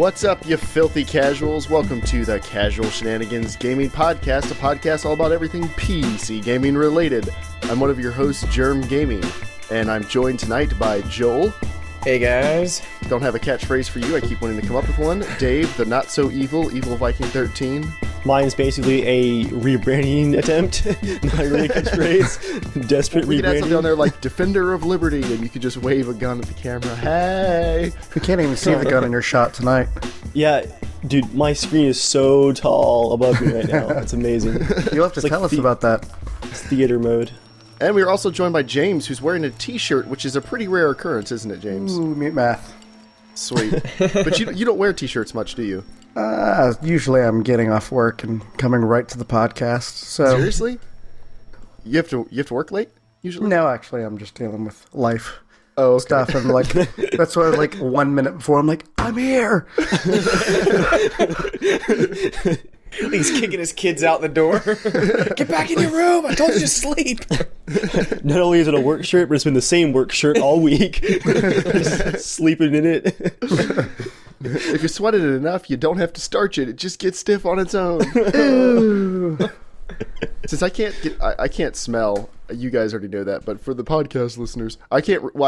What's up, you filthy casuals? Welcome to the Casual Shenanigans Gaming Podcast, a podcast all about everything PC gaming related. I'm one of your hosts, Germ Gaming, and I'm joined tonight by Joel. Hey guys. Don't have a catchphrase for you, I keep wanting to come up with one. Dave, the not-so-evil, Evil Viking 13. Mine's basically a rebranding attempt, not really a catchphrase. Desperate We rebranding. could add something on there like Defender of Liberty, and you could just wave a gun at the camera. Hey! We can't even see the gun in your shot tonight. Yeah, dude, my screen is so tall above me right now. It's amazing. You'll have to tell us about that. It's theater mode. And we are also joined by James, who's wearing a t-shirt, which is a pretty rare occurrence, isn't it, James? Ooh, meat math. Sweet. But you don't wear t-shirts much, do you? Usually I'm getting off work and coming right to the podcast. So Seriously? You have to work late usually? No, actually, I'm just dealing with life stuff. And like that's why like 1 minute before I'm like, I'm here. He's kicking his kids out the door. Get back in your room. I told you to sleep. Not only is it a work shirt, but it's been the same work shirt all week. Just sleeping in it. If you sweated it enough, you don't have to starch it. It just gets stiff on its own. Since I can't smell. You guys already know that, but for the podcast listeners, I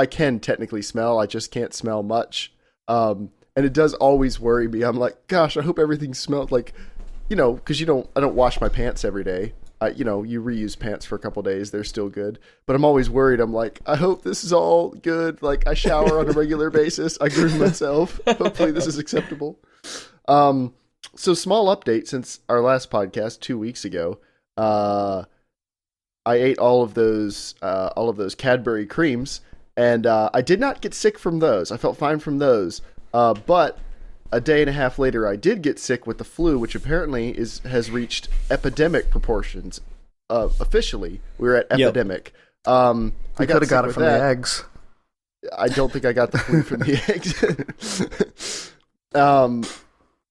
can technically smell. I just can't smell much. And it does always worry me. I'm like, gosh, I hope everything smells like, because I don't wash my pants every day. You reuse pants for a couple days. They're still good. But I'm always worried. I'm like, I hope this is all good. Like, I shower on a regular basis. I groom myself. Hopefully this is acceptable. So small update since our last podcast 2 weeks ago. I ate all of those Cadbury creams, and I did not get sick from those. I felt fine from those. But a day and a half later, I did get sick with the flu, which apparently has reached epidemic proportions. Officially, we're at epidemic. I could have got it from the eggs. I don't think I got the flu from the eggs.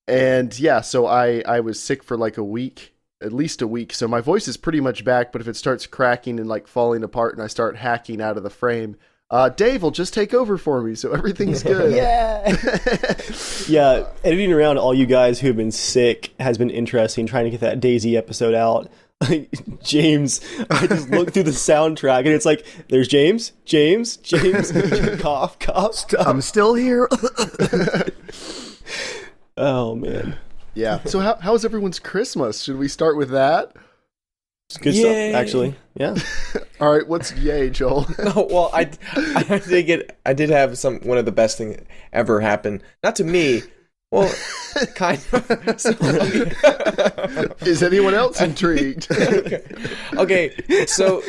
And yeah, so I was sick for like a week, at least a week. So my voice is pretty much back, but if it starts cracking and like falling apart and I start hacking out of the frame, Dave will just take over for me, so everything's good. Yeah. Yeah, editing around all you guys who have been sick has been interesting, trying to get that DayZ episode out. James, I just looked through the soundtrack and it's like, there's James, cough, stop. I'm still here. Oh, man. Yeah. So how was everyone's Christmas? Should we start with that? Good stuff, actually. Yeah. All right. What's yay, Joel? No, well, I did have one of the best things ever happen. Not to me. Well, kind of. So, Is anyone else intrigued? Okay. So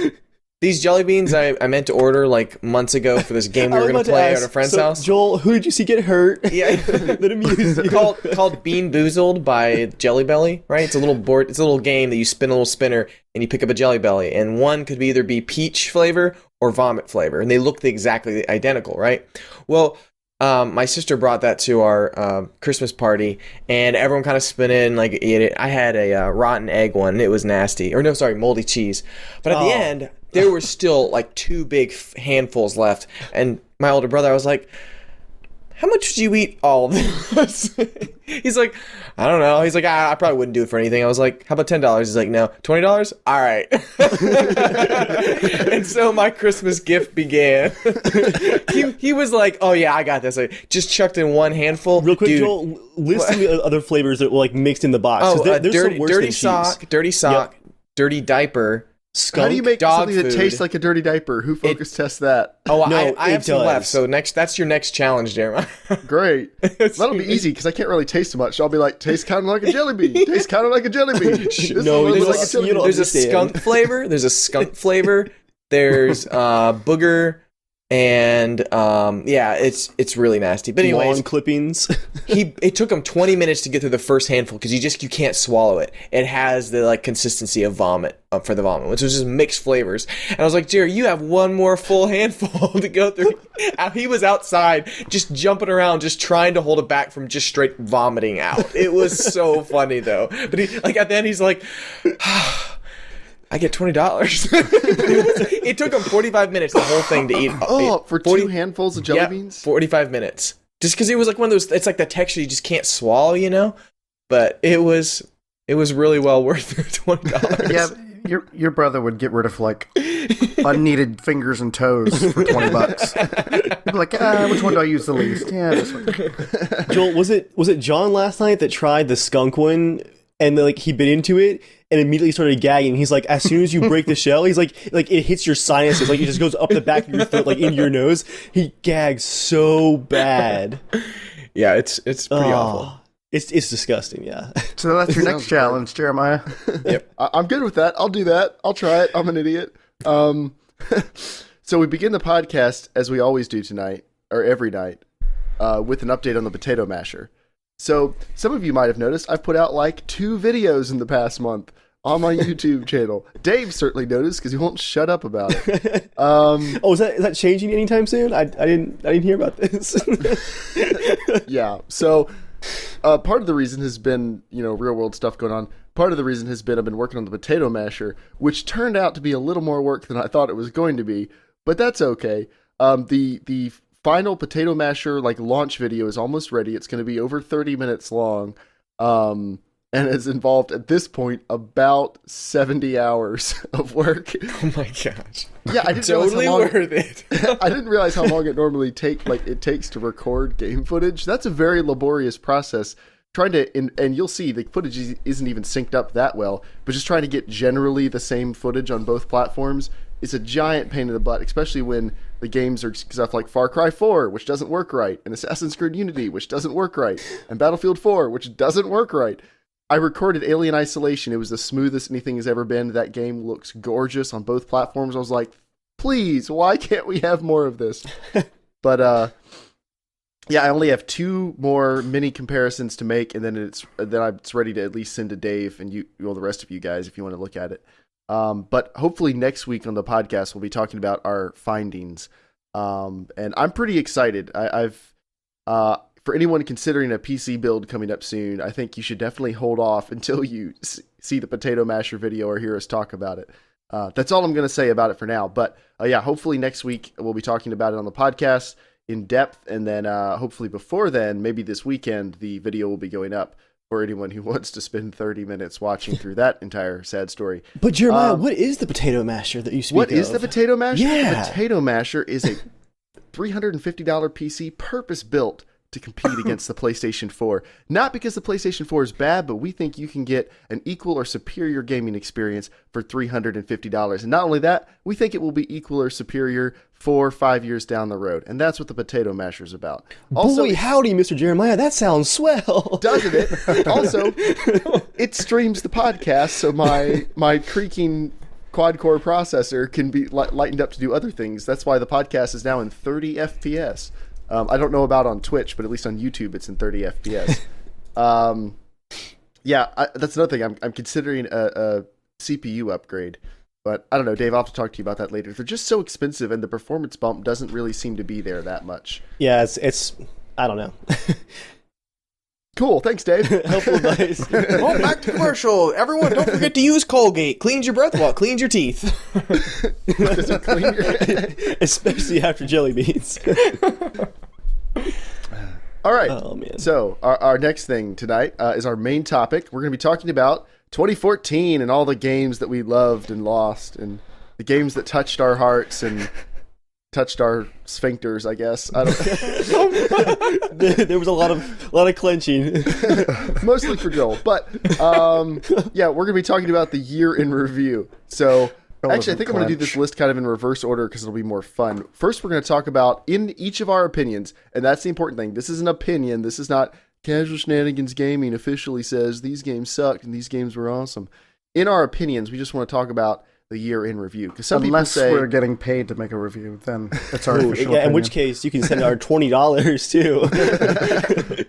these jelly beans I meant to order like months ago for this game we were going to play at a friend's house. Joel, who did you see get hurt? Yeah. That amused you. Called Bean Boozled by Jelly Belly, right? It's a little board. It's a little game that you spin a little spinner and you pick up a Jelly Belly, and one could either be peach flavor or vomit flavor, and they look exactly identical, right? Well, my sister brought that to our Christmas party, and everyone kind of spun in and like ate it. I had a rotten egg one, and it was nasty. Or no, sorry, moldy cheese. But at the end, there were still like two big handfuls left, and my older brother, I was like, how much would you eat all of this? He's like, I don't know. He's like, I probably wouldn't do it for anything. I was like, how about $10? He's like, no. $20? All right. And so my Christmas gift began. He was like, oh yeah, I got this. I just chucked in one handful. Real quick, dude, Joel, list some other flavors that were like mixed in the box. There's some worse dirty than sock, cheese. dirty sock, dirty diaper. Skunk, How do you make dog something that food. tastes like a dirty diaper? Who focus tests that? Oh, No, I have it some does. left. So that's your next challenge, Jeremiah. Great. That'll be easy because I can't really taste much. So I'll be like, tastes kind of like a jelly bean. Tastes kind of like a jelly bean. No, This there's looks a- like a jelly you bean. don't There's a understand. skunk flavor. There's booger, and it's really nasty. But anyways, Lawn clippings. it took him 20 minutes to get through the first handful because you can't swallow it. It has the like consistency of vomit for the vomit, which was just mixed flavors. And I was like, Jerry, you have one more full handful to go through. He was outside just jumping around, just trying to hold it back from just straight vomiting out. It was so funny though. But he like at the end he's like, I get $20. It took him 45 minutes, the whole thing, to eat. For 2 handfuls of jelly beans? 45 minutes just because it was like one of those. It's like the texture you just can't swallow, you know. But it was really well worth it. $20. Yeah, your brother would get rid of like unneeded fingers and toes for $20. He'd be like, which one do I use the least? Yeah, this one. Joel, was it John last night that tried the skunk one and like he bit into it and immediately started gagging? He's like, as soon as you break the shell, he's like it hits your sinuses, like it just goes up the back of your throat, like into your nose. He gags so bad. Yeah, it's pretty awful. It's disgusting, yeah. So that's your next challenge, Jeremiah. Yep. I'm good with that. I'll do that. I'll try it. I'm an idiot. So we begin the podcast, as we always do tonight, or every night, with an update on the potato masher. So some of you might have noticed I've put out like 2 videos in the past month on my YouTube channel. Dave certainly noticed because he won't shut up about it. Is that changing anytime soon? I didn't hear about this. Yeah. So part of the reason has been, real world stuff going on. Part of the reason has been I've been working on the potato masher, which turned out to be a little more work than I thought it was going to be, but that's okay. The final potato masher launch video is almost ready. It's going to be over 30 minutes long, and has involved at this point about 70 hours of work. Oh my gosh! Yeah, I didn't totally worth it. I didn't realize how long it normally takes to record game footage. That's a very laborious process. Trying to, and you'll see the footage isn't even synced up that well, but just trying to get generally the same footage on both platforms is a giant pain in the butt, especially when the games are stuff like Far Cry 4, which doesn't work right, and Assassin's Creed Unity, which doesn't work right, and Battlefield 4, which doesn't work right. I recorded Alien Isolation. It was the smoothest anything has ever been. That game looks gorgeous on both platforms. I was like, please, why can't we have more of this? But, yeah, I only have 2 more mini comparisons to make, and then it's ready to at least send to Dave and the rest of you guys if you want to look at it. But hopefully next week on the podcast we'll be talking about our findings, and I'm pretty excited. I've for anyone considering a PC build coming up soon, I think you should definitely hold off until you see the potato masher video or hear us talk about it. That's all I'm going to say about it for now. But yeah, hopefully next week we'll be talking about it on the podcast in depth, and then hopefully before then, maybe this weekend, the video will be going up for anyone who wants to spend 30 minutes watching through that entire sad story. But Jeremiah, what is the potato masher that you speak of? What is the potato masher? Yeah. The potato masher is a $350 PC purpose-built to compete against the PlayStation 4. Not because the PlayStation 4 is bad, but we think you can get an equal or superior gaming experience for $350. And not only that, we think it will be equal or superior 4 or 5 years down the road. And that's what the potato masher is about. Also, boy, howdy, Mr. Jeremiah. That sounds swell. Doesn't it? Also, it streams the podcast, so my creaking quad-core processor can be lightened up to do other things. That's why the podcast is now in 30 FPS. I don't know about on Twitch, but at least on YouTube, it's in 30 FPS. Yeah, that's another thing. I'm considering a CPU upgrade, but I don't know, Dave. I'll have to talk to you about that later. They're just so expensive, and the performance bump doesn't really seem to be there that much. Yeah, it's I don't know. Cool, thanks, Dave. Helpful advice. Well, back to commercial. Everyone, don't forget to use Colgate. Cleans your breath while it cleans your teeth. Does it clean your... Especially after jelly beans. All right. Oh, man. So our next thing tonight is our main topic. We're going to be talking about 2014 and all the games that we loved and lost, and the games that touched our hearts and touched our sphincters, I guess. I don't. There was a lot of clenching. Mostly for Joel. But yeah, we're going to be talking about the year in review. So actually, I think I'm going to do this list kind of in reverse order because it'll be more fun. First, we're going to talk about in each of our opinions, and that's the important thing. This is an opinion. This is not Casual Shenanigans Gaming officially says these games sucked and these games were awesome. In our opinions, we just want to talk about the year in review. Because some Unless people say we're getting paid to make a review, then it's our official yeah, opinion. in which case you can send our $20 too.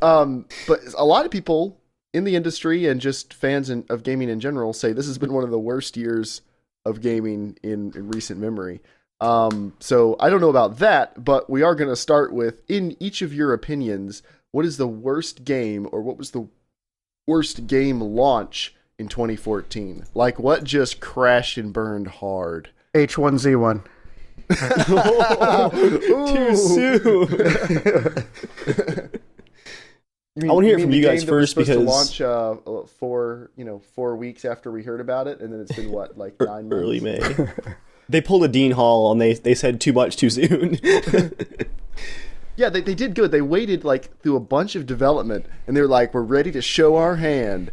But a lot of people in the industry and just fans of gaming in general say this has been one of the worst years of gaming in recent memory. So I don't know about that, but we are going to start with, in each of your opinions, what is the worst game, or what was the worst game launch in 2014? Like, what just crashed and burned hard? H1Z1. Too soon. I want to hear it from you guys first because to launch 4 weeks after we heard about it, and then it's been what, like 9 months? Early May. They pulled a Dean Hall and they said too much too soon. Yeah, they did good. They waited like through a bunch of development, and they were like, "We're ready to show our hand."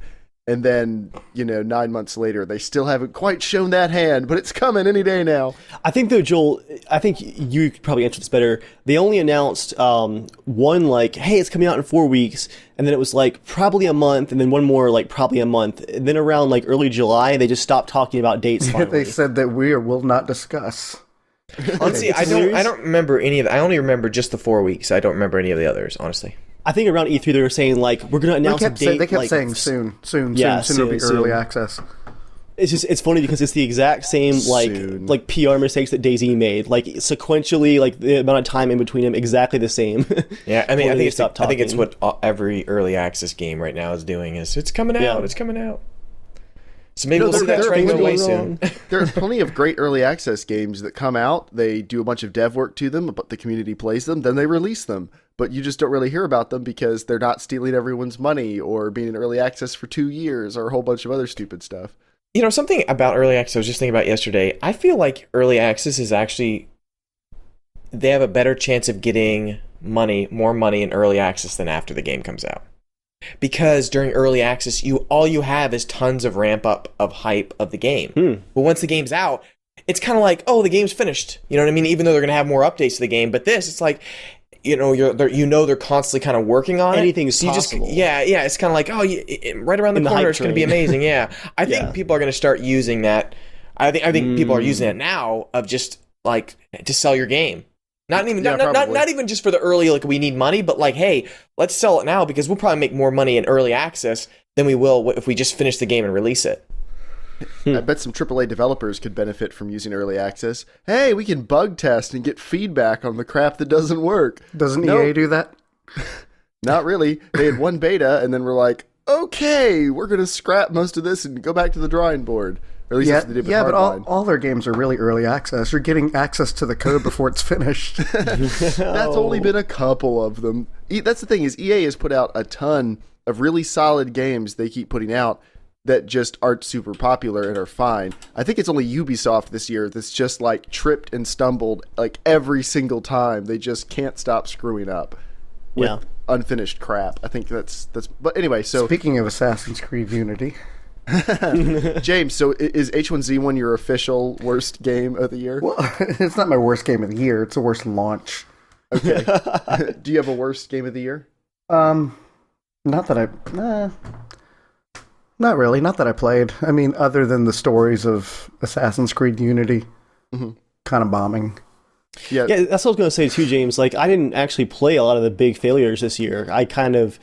And then, 9 months later, they still haven't quite shown that hand, but it's coming any day now. I think, though, Joel, I think you could probably answer this better. They only announced one, like, hey, it's coming out in 4 weeks, and then it was, like, probably a month, and then one more, like, probably a month. And then around, like, early July, they just stopped talking about dates finally. They said that we will not discuss. Honestly, I don't remember any of that. I only remember just the 4 weeks. I don't remember any of the others, honestly. I think around E3 they were saying, like, we're going to announce a date. They kept like, saying soon Yeah, it'll be soon. early access. It's funny because it's the exact same like PR mistakes that DayZ made, like sequentially, like the amount of time in between them, exactly the same. Yeah, I mean, I think it's talking. what every early access game right now is doing. Is it's coming out? Yeah. It's coming out. So maybe we'll see that trend go away soon. There are plenty of great early access games that come out. They do a bunch of dev work to them, but the community plays them, then they release them. But you just don't really hear about them because they're not stealing everyone's money or being in early access for 2 years or a whole bunch of other stupid stuff. Something about early access I was just thinking about yesterday. I feel like early access is actually, they have a better chance of getting more money in early access than after the game comes out. Because during early access, all you have is tons of ramp up of hype of the game. But once the game's out, it's kind of like, oh, the game's finished. You know what I mean? Even though they're going to have more updates to the game. But this, it's like, they're constantly kind of working on Anything's it. possible. It's kind of like, right around the corner, it's going to be amazing. Yeah, I think Yeah. people are going to start using that. I think people are using it now of just like to sell your game. Not even just for the early, like we need money, but like, hey, let's sell it now because we'll probably make more money in early access than we will if we just finish the game and release it. I bet some AAA developers could benefit from using early access. Hey, we can bug test and get feedback on the crap that doesn't work. Doesn't EA do that? Not really. They had one beta and then we're like, okay, we're going to scrap most of this and go back to the drawing board. Or at least that's what they did with but Hardline. all their games are really early access. You're getting access to the code before it's finished. That's only been a couple of them. That's the thing is EA has put out a ton of really solid games they keep putting out that just aren't super popular and are fine. I think it's only Ubisoft this year that's just like tripped and stumbled like every single time. They just can't stop screwing up with unfinished crap. I think that's but anyway, so Speaking of Assassin's Creed Unity. James, so is H1Z1 your official worst game of the year? Well, it's not my worst game of the year. It's the worst launch. Okay. Do you have a worst game of the year? Not really. Not that I played. I mean, other than the stories of Assassin's Creed Unity kind of bombing. Yeah, that's what I was going to say too, James. Like, I didn't actually play a lot of the big failures this year. I kind of,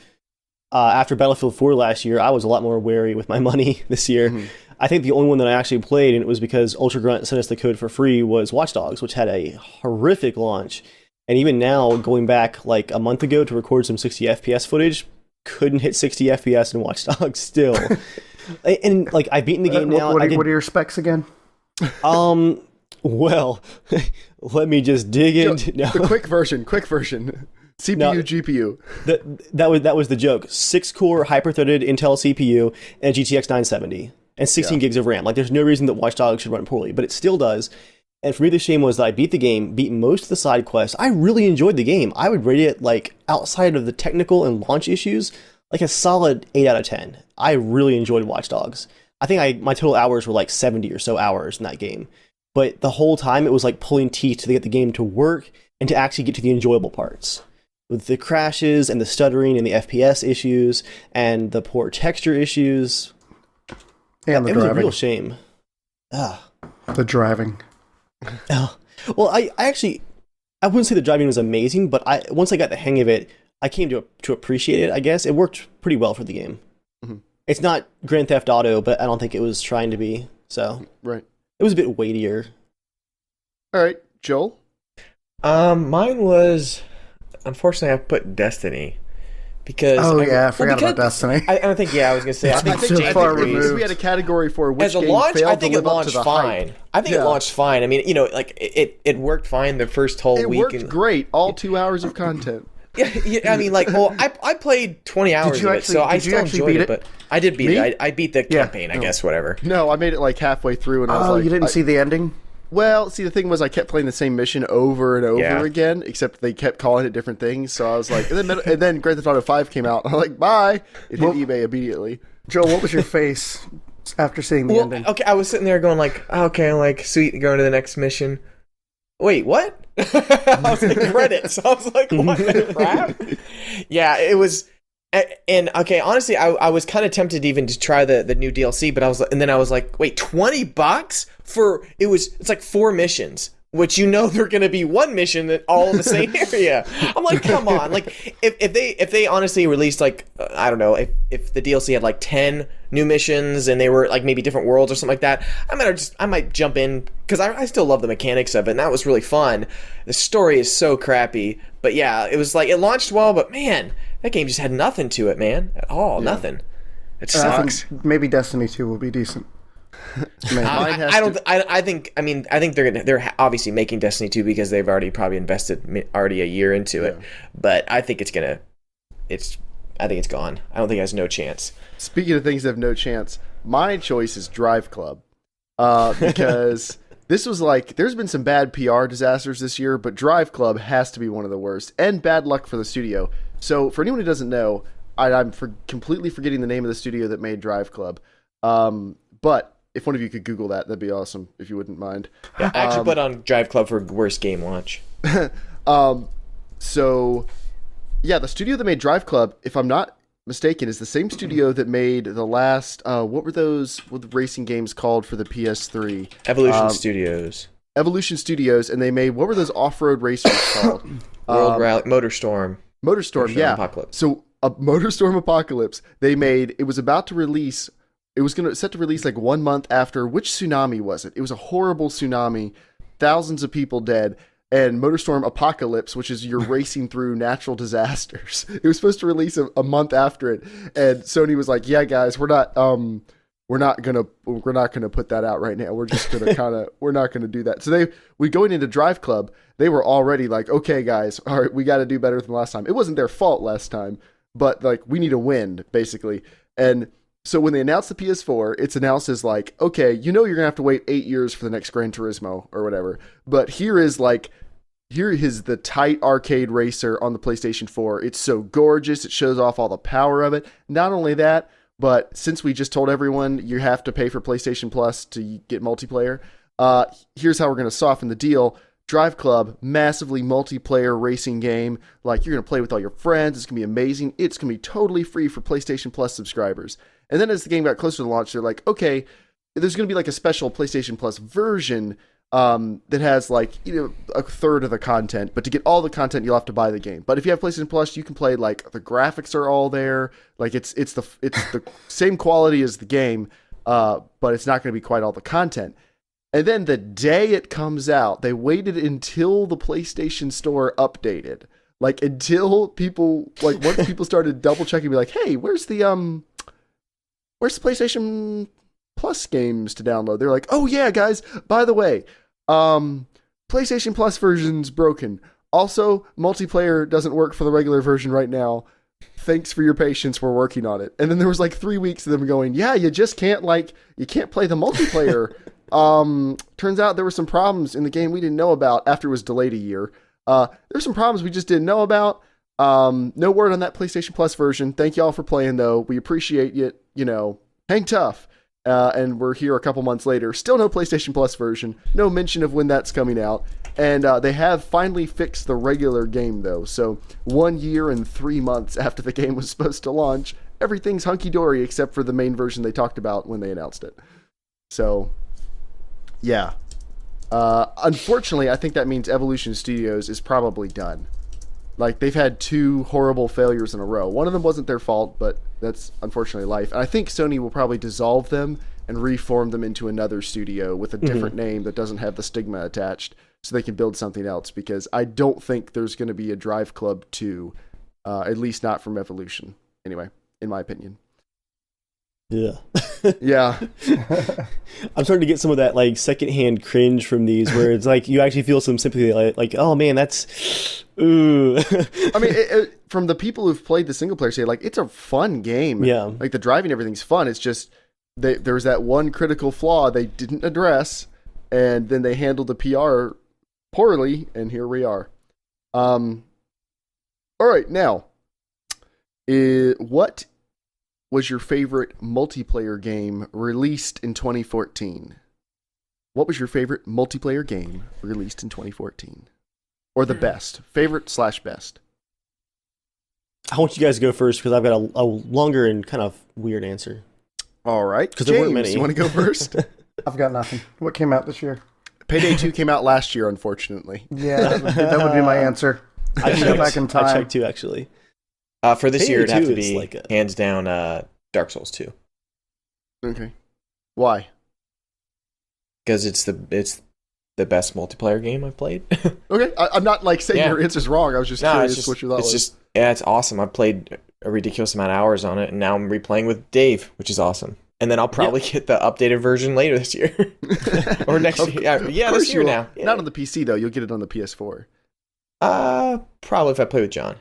after Battlefield 4 last year, I was a lot more wary with my money this year. I think the only one that I actually played, and it was because Ultra Grunt sent us the code for free, was Watch Dogs, which had a horrific launch. And even now, going back like a month ago to record some 60 FPS footage, couldn't hit 60 FPS in Watch Dogs still. And like, I've beaten the game now. What are your specs again? Well, let me just dig into the quick version. CPU, No. GPU. That was the joke. 6-core hyper-threaded Intel CPU and a GTX 970 and 16 gigs of RAM. Like, there's no reason that Watch Dogs should run poorly, but it still does. And for me, the shame was that I beat the game, beat most of the side quests. I really enjoyed the game. I would rate it, like, outside of the technical and launch issues, like a solid 8 out of 10. I really enjoyed Watch Dogs. I think my total hours were like 70 or so hours in that game. But the whole time, it was like pulling teeth to get the game to work and to actually get to the enjoyable parts. With the crashes and the stuttering and the FPS issues and the poor texture issues. And the it was a driving. real shame. The driving. Well, I wouldn't say the driving was amazing, but once I got the hang of it, I came to appreciate it, I guess. It worked pretty well for the game. It's not Grand Theft Auto, but I don't think it was trying to be. So Right. it was a bit weightier. All right, Joel? Mine was, unfortunately, I put Destiny because I forgot about Destiny. I don't think. Yeah, I was gonna say. I think so James far agrees. removed. We had a category for which As a game launch, failed I think to it live up launched to the fine. hype. I think it launched fine. I mean, it worked fine the first whole It week. worked great. All 2 hours of content. Yeah, I mean, like, well, I played 20 hours of it, so I still enjoyed it. But I did beat it. I beat the campaign, I guess, whatever. No, I made it like halfway through, and I was like, you didn't see the ending? Well, see, the thing was, I kept playing the same mission over and over Yeah. again, except they kept calling it different things. So I was like, and then Grand Theft Auto 5 came out. I'm like, bye. It hit eBay immediately. Joel, what was your face after seeing the ending? Okay, I was sitting there going like, okay, like, sweet, going to the next mission. Wait, what? I was like, credits. I was like, what the crap? Yeah, it was. And okay, honestly, I was kind of tempted even to try the new DLC, but I was like, wait, $20 for it's like 4 missions, which they're going to be one mission that all in the same area. I'm like, come on, like if they honestly released like I don't know if the DLC had like 10 new missions and they were like maybe different worlds or something like that, I might jump in because I still love the mechanics of it and that was really fun. The story is so crappy, but yeah, it was like it launched well, but man. That game just had nothing to it, man. At all, nothing. It sucks. Maybe Destiny 2 will be decent. I think they're obviously making Destiny 2 because they've already probably invested a year into it. But I think it's gone. I don't think it has no chance. Speaking of things that have no chance, my choice is Drive Club. Because this was like, there's been some bad PR disasters this year, but Drive Club has to be one of the worst. And bad luck for the studio. So, for anyone who doesn't know, I'm completely forgetting the name of the studio that made Drive Club. But if one of you could Google that, that'd be awesome, if you wouldn't mind. Yeah, I actually put on Drive Club for worst game launch. So, yeah, the studio that made Drive Club, if I'm not mistaken, is the same studio that made the last, what were the racing games called for the PS3? Evolution Studios. Evolution Studios, and they made, what were those off-road racers called? World Rally, Motorstorm. Motorstorm, yeah. Apocalypse. So, Motorstorm Apocalypse, they made, it was about to release, it was set to release like 1 month after, which tsunami was it? It was a horrible tsunami, thousands of people dead, and Motorstorm Apocalypse, which is you're racing through natural disasters. It was supposed to release a month after it, and Sony was like, yeah, guys, we're not gonna put that out right now. We're just gonna we're not gonna do that. So going into Drive Club, they were already like, okay, guys, all right, we got to do better than last time. It wasn't their fault last time, but like we need a win basically. And so when they announced the PS4, it's announced as like, okay, you're gonna have to wait 8 years for the next Gran Turismo or whatever. But here is the tight arcade racer on the PlayStation 4. It's so gorgeous. It shows off all the power of it. Not only that, but since we just told everyone you have to pay for PlayStation Plus to get multiplayer, here's how we're going to soften the deal. Drive Club, massively multiplayer racing game. Like, you're going to play with all your friends. It's going to be amazing. It's going to be totally free for PlayStation Plus subscribers. And then as the game got closer to launch, they're like, okay, there's going to be like a special PlayStation Plus version that has like, a third of the content. But to get all the content, you'll have to buy the game. But if you have PlayStation Plus, you can play, like, the graphics are all there. Like, it's the same quality as the game, but it's not going to be quite all the content. And then the day it comes out, they waited until the PlayStation Store updated. Like, until people, like, once people started double checking, be like, hey, where's the PlayStation Plus games to download? They're like, oh yeah, guys, by the way, PlayStation Plus version's broken. Also, multiplayer doesn't work for the regular version right now. Thanks for your patience, we're working on it. And then there was like 3 weeks of them going, yeah, you just can't play the multiplayer. Turns out there were some problems in the game we didn't know about after it was delayed a year. There's some problems we just didn't know about. No word on that PlayStation Plus version. Thank y'all for playing though. We appreciate it. Hang tough. And we're here a couple months later. Still no PlayStation Plus version. No mention of when that's coming out. And they have finally fixed the regular game though. So 1 year and 3 months after the game was supposed to launch, everything's hunky-dory except for the main version they talked about when they announced it. So, yeah. Unfortunately, I think that means Evolution Studios is probably done. Like, they've had 2 horrible failures in a row. One of them wasn't their fault, but that's unfortunately life. And I think Sony will probably dissolve them and reform them into another studio with a different name that doesn't have the stigma attached so they can build something else, because I don't think there's going to be a Drive Club 2 At least not from Evolution. Anyway, in my opinion. Yeah. Yeah. I'm starting to get some of that like secondhand cringe from these, where it's like you actually feel some sympathy, like oh man, that's ooh. I mean, from the people who've played the single player, say like it's a fun game. Yeah. Like the driving, everything's fun. It's just there's that one critical flaw they didn't address, and then they handled the PR poorly, and here we are. All right, now, what was your favorite multiplayer game released in 2014? What was your favorite multiplayer game released in 2014? Or the best? Favorite/best? I want you guys to go first because I've got a longer and kind of weird answer. All right. Because there weren't many. You want to go first? I've got nothing. What came out this year? Payday 2 came out last year, unfortunately. Yeah, that would be my answer. I can go back in time. I checked too, actually. For this Payday year, it'd have 2 to is be like hands down Dark Souls 2. Okay. Why? Because it's the best multiplayer game I've played. Okay. I'm not like saying your answer's wrong. I was just curious what your thought was. It's awesome. I've played a ridiculous amount of hours on it, and now I'm replaying with Dave, which is awesome. And then I'll probably get the updated version later this year. Or next year. Yeah, this year now. Yeah. Not on the PC, though. You'll get it on the PS4. Probably if I play with John.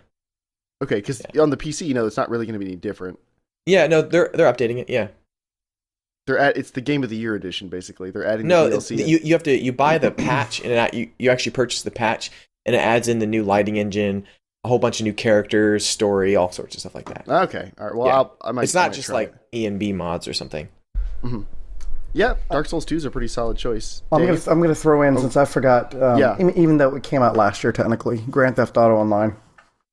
Okay, because on the PC, it's not really going to be any different. Yeah, no, they're updating it, yeah. It's the Game of the Year edition, basically. They're adding the DLC. You have to buy the patch, and you actually purchase the patch, and it adds in the new lighting engine, a whole bunch of new characters, story, all sorts of stuff like that. Okay, all right. Well, I might. It's not just like E and B mods or something. Mm-hmm. Yeah, Dark Souls 2 is a pretty solid choice. I'm gonna throw in, since I forgot. Even though it came out last year, technically, Grand Theft Auto Online.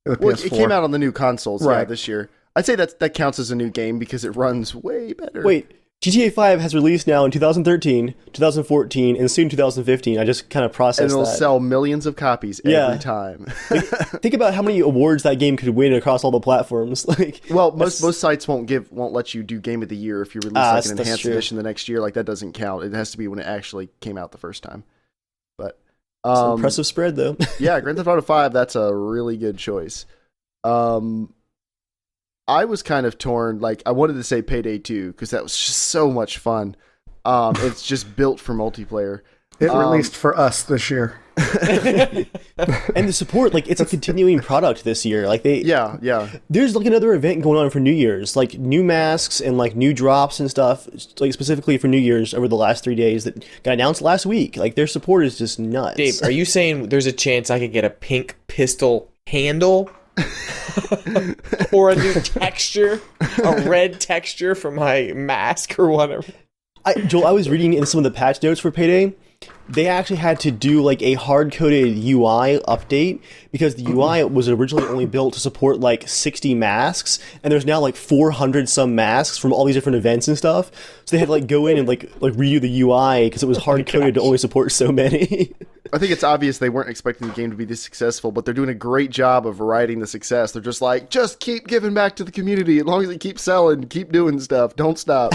Well, it came out on the new consoles this year. I'd say that counts as a new game because it runs way better. Wait, GTA 5 has released now in 2013, 2014, and soon 2015. I just kind of processed that. And it'll sell millions of copies every time. Think about how many awards that game could win across all the platforms. Most sites won't let you do Game of the Year if you release like an enhanced edition the next year. Like that doesn't count. It has to be when it actually came out the first time. But it's an impressive spread, though. Yeah, Grand Theft Auto 5, that's a really good choice. I was kind of torn. Like, I wanted to say Payday 2 because that was just so much fun. It's just built for multiplayer. It released for us this year. And the support, like, it's a continuing product this year. Like Yeah. There's like another event going on for New Year's, like new masks and like new drops and stuff, like specifically for New Year's over the last 3 days that got announced last week. Like their support is just nuts. Dave, are you saying there's a chance I could get a pink pistol handle? Or a new texture, a red texture for my mask or whatever? Joel, I was reading in some of the patch notes for Payday. They actually had to do like a hard-coded UI update because the UI was originally only built to support like 60 masks, and there's now like 400 some masks from all these different events and stuff. So they had to like go in and like redo the UI because it was hard-coded to only support so many. I think it's obvious they weren't expecting the game to be this successful, but they're doing a great job of riding the success. They're just like, just keep giving back to the community. As long as it keeps selling, keep doing stuff. Don't stop.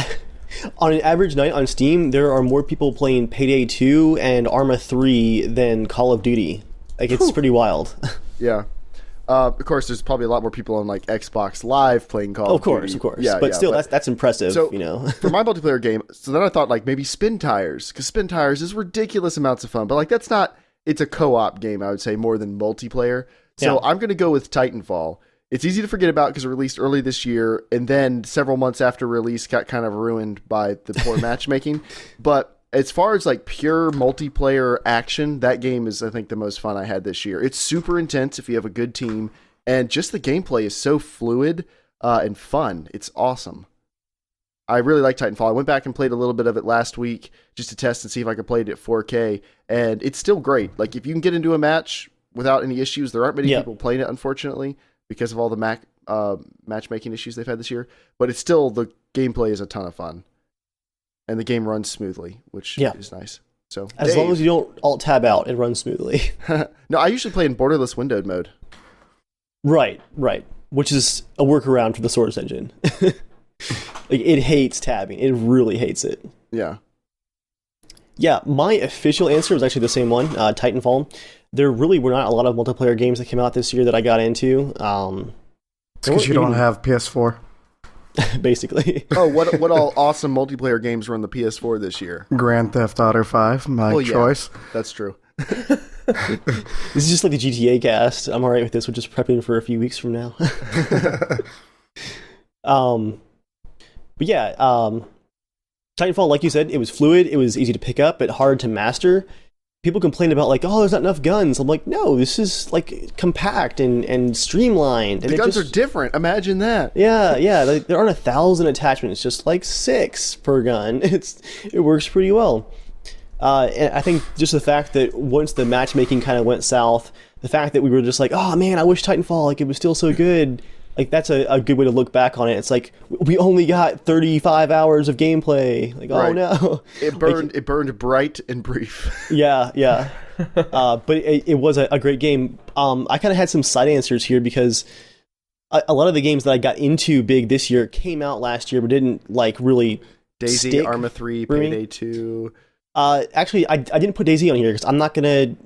On an average night on Steam, there are more people playing Payday 2 and ARMA 3 than Call of Duty. Like, it's pretty wild. Yeah. Of course, there's probably a lot more people on like Xbox Live playing Call of Duty. Of course. Yeah, but still, that's impressive, so, you know. For my multiplayer game, so then I thought like maybe Spin Tires, because Spin Tires is ridiculous amounts of fun, but like that's not, it's a co-op game, I would say, more than multiplayer. So I'm going to go with Titanfall. It's easy to forget about because it released early this year, and then several months after release got kind of ruined by the poor matchmaking. But as far as like pure multiplayer action, that game is, I think, the most fun I had this year. It's super intense if you have a good team, and just the gameplay is so fluid and fun. It's awesome. I really like Titanfall. I went back and played a little bit of it last week just to test and see if I could play it at 4K, and it's still great. Like, if you can get into a match without any issues, there aren't many people playing it, unfortunately, because of all the matchmaking issues they've had this year. But it's still, the gameplay is a ton of fun. And the game runs smoothly, which is nice. So as long as you don't alt-tab out, it runs smoothly. No, I usually play in borderless windowed mode. Right. Which is a workaround for the Source engine. Like, it hates tabbing. It really hates it. Yeah. Yeah, my official answer was actually the same one, Titanfall. There really were not a lot of multiplayer games that came out this year that I got into. It's because you don't have PS4. Basically. Oh, what all awesome multiplayer games were on the PS4 this year? Grand Theft Auto 5, my choice. That's true. This is just like the GTA cast. I'm alright with this. We're just prepping for a few weeks from now. But yeah, Titanfall, like you said, it was fluid, it was easy to pick up, but hard to master. People complain about like, oh, there's not enough guns. I'm like, no, this is like compact and streamlined. And the guns are different. Imagine that. Yeah. There aren't 1,000 attachments, just like 6 per gun. It works pretty well. And I think just the fact that once the matchmaking kind of went south, the fact that we were just like, oh man, I wish Titanfall, like it was still so good. Like that's a good way to look back on it. It's like we only got 35 hours of gameplay. Like, oh no, it burned bright and brief. Yeah. But it was a great game. I kind of had some side answers here because a lot of the games that I got into big this year came out last year, but didn't like really DayZ, stick ARMA 3, Payday 2. Actually, I didn't put DayZ on here because I'm not gonna.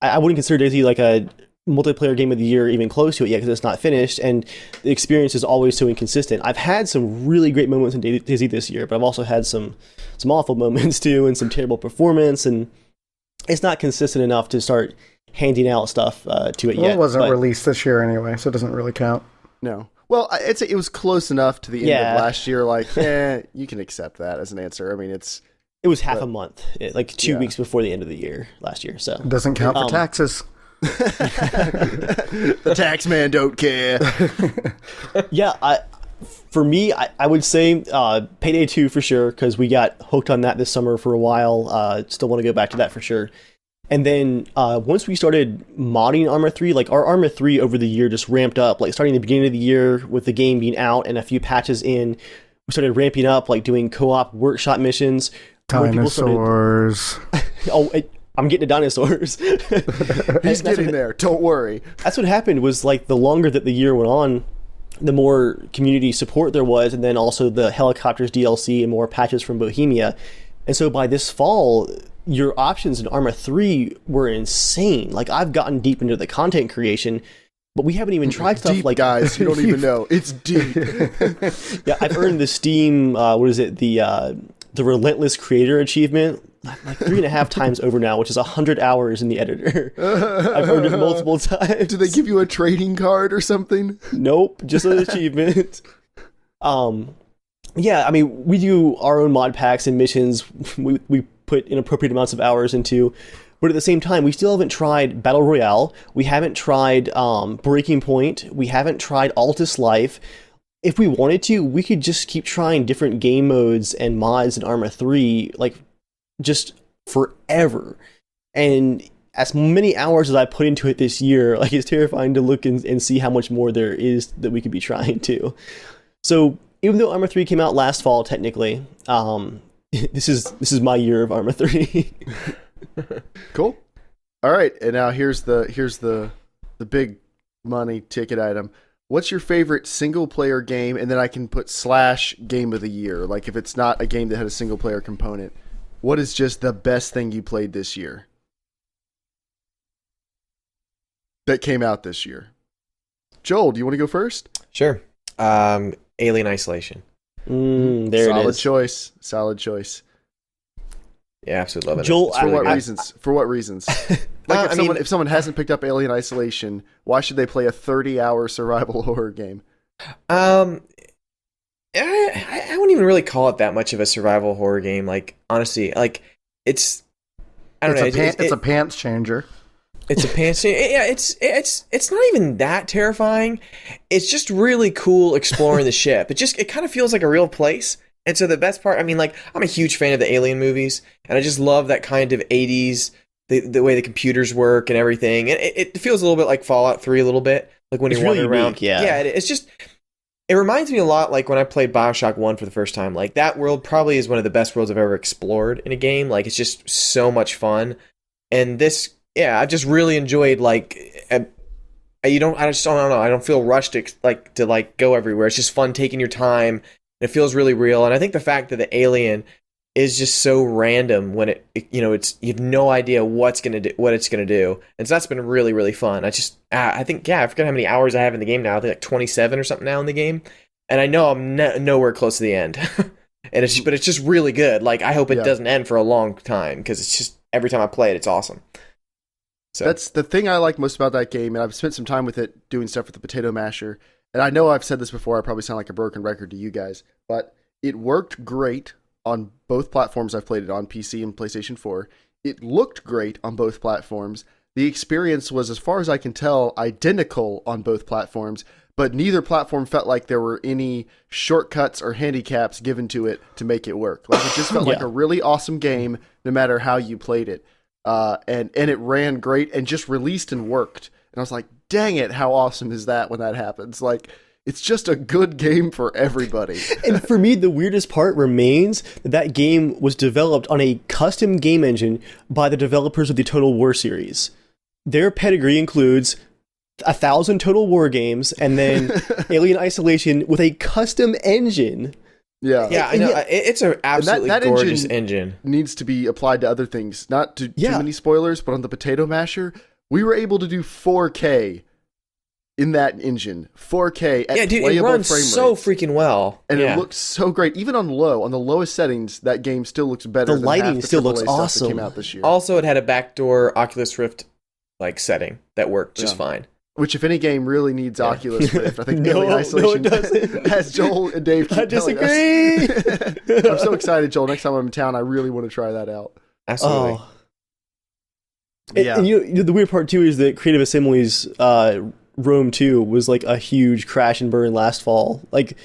I wouldn't consider DayZ like a multiplayer game of the year even close to it yet because it's not finished, and the experience is always so inconsistent. I've had some really great moments in DayZ this year, but I've also had some awful moments too, and some terrible performance, and it's not consistent enough to start handing out stuff to it yet. It wasn't released this year anyway, so it doesn't really count. No. Well, it was close enough to the end of last year. Like, you can accept that as an answer. I mean, it was half a month, like 2 weeks before the end of the year last year. So it doesn't count for taxes. The tax man don't care. Yeah, for me, I would say Payday 2 for sure, because we got hooked on that this summer for a while. Still want to go back to that for sure. And then once we started modding Arma 3, like our Arma 3 over the year just ramped up. Like starting the beginning of the year with the game being out and a few patches in, we started ramping up, like doing co-op workshop missions. Dinosaurs. I'm getting to dinosaurs. He's getting there. Don't worry. That's what happened was like the longer that the year went on, the more community support there was, and then also the helicopters DLC and more patches from Bohemia. And so by this fall, your options in Arma 3 were insane. Like I've gotten deep into the content creation, but we haven't even tried stuff deep, like guys. You don't even know. It's deep. Yeah, I've earned the Steam. What is it? The Relentless Creator achievement. Like 3.5 times over now, which is 100 hours in the editor. I've earned it multiple times. Do they give you a trading card or something? Nope, just an achievement. Yeah, I mean, we do our own mod packs and missions. We put inappropriate amounts of hours into, but at the same time, we still haven't tried Battle Royale. We haven't tried Breaking Point. We haven't tried Altus Life. If we wanted to, we could just keep trying different game modes and mods in Arma 3, like, just forever. And as many hours as I put into it this year, like, it's terrifying to look and see how much more there is that we could be trying to. So even though Arma 3 came out last fall, technically, this is my year of Arma 3. Cool. All right, and now here's the big money ticket item. What's your favorite single player game? And then I can put / game of the year. Like if it's not a game that had a single player component, what is just the best thing you played this year? That came out this year. Joel, do you want to go first? Sure. Alien Isolation. There it is. Solid choice. Yeah, absolutely love it. Joel, For what reasons? Like if someone hasn't picked up Alien Isolation, why should they play a 30-hour survival horror game? I wouldn't even really call it that much of a survival horror game. Like honestly, like it's a pants changer. It's a pants changer. Yeah, it's not even that terrifying. It's just really cool exploring the ship. It kind of feels like a real place. And so the best part, I mean, like, I'm a huge fan of the Alien movies, and I just love that kind of 80s, the way the computers work and everything. And it feels a little bit like Fallout 3 a little bit, like when you're wandering around. Yeah, it's just, it reminds me a lot like when I played BioShock 1 for the first time. Like, that world probably is one of the best worlds I've ever explored in a game. Like, it's just so much fun. And this, yeah, I just really enjoyed, like, I just don't know. I don't feel rushed to go everywhere. It's just fun taking your time. It feels really real, and I think the fact that the alien is just so random when it's you have no idea what it's gonna do, and so that's been really really fun. I think I forget how many hours I have in the game now. I think like 27 or something now in the game, and I know I'm nowhere close to the end. And but it's just really good. Like I hope it doesn't end for a long time because it's just every time I play it, it's awesome. So that's the thing I like most about that game, and I've spent some time with it doing stuff with the potato masher. And I know I've said this before. I probably sound like a broken record to you guys, but it worked great on both platforms I've played it on, PC and PlayStation 4. It looked great on both platforms. The experience was, as far as I can tell, identical on both platforms, but neither platform felt like there were any shortcuts or handicaps given to it to make it work. Like it just felt like a really awesome game, no matter how you played it. And it ran great and just released and worked. And I was like, dang it, how awesome is that when that happens? Like, it's just a good game for everybody. And for me, the weirdest part remains that game was developed on a custom game engine by the developers of the Total War series. Their pedigree includes 1,000 Total War games and then Alien Isolation with a custom engine. Yeah, I know. It's an absolutely that gorgeous engine. Needs to be applied to other things. Not to too many spoilers, but on the potato masher, we were able to do 4K in that engine. 4K at playable it runs frame so rates. freaking well. And it looks so great. Even on the lowest settings, that game still looks better. The lighting still looks awesome. That came out this year. Also, it had a backdoor Oculus Rift setting that worked just fine. Which, if any game really needs Oculus Rift, I think Alien Isolation has Joel and Dave keep telling us. I disagree! I'm so excited, Joel. Next time I'm in town, I really want to try that out. Absolutely. Oh. And you know, the weird part, too, is that Creative Assembly's Rome 2 was like a huge crash and burn last fall. Like,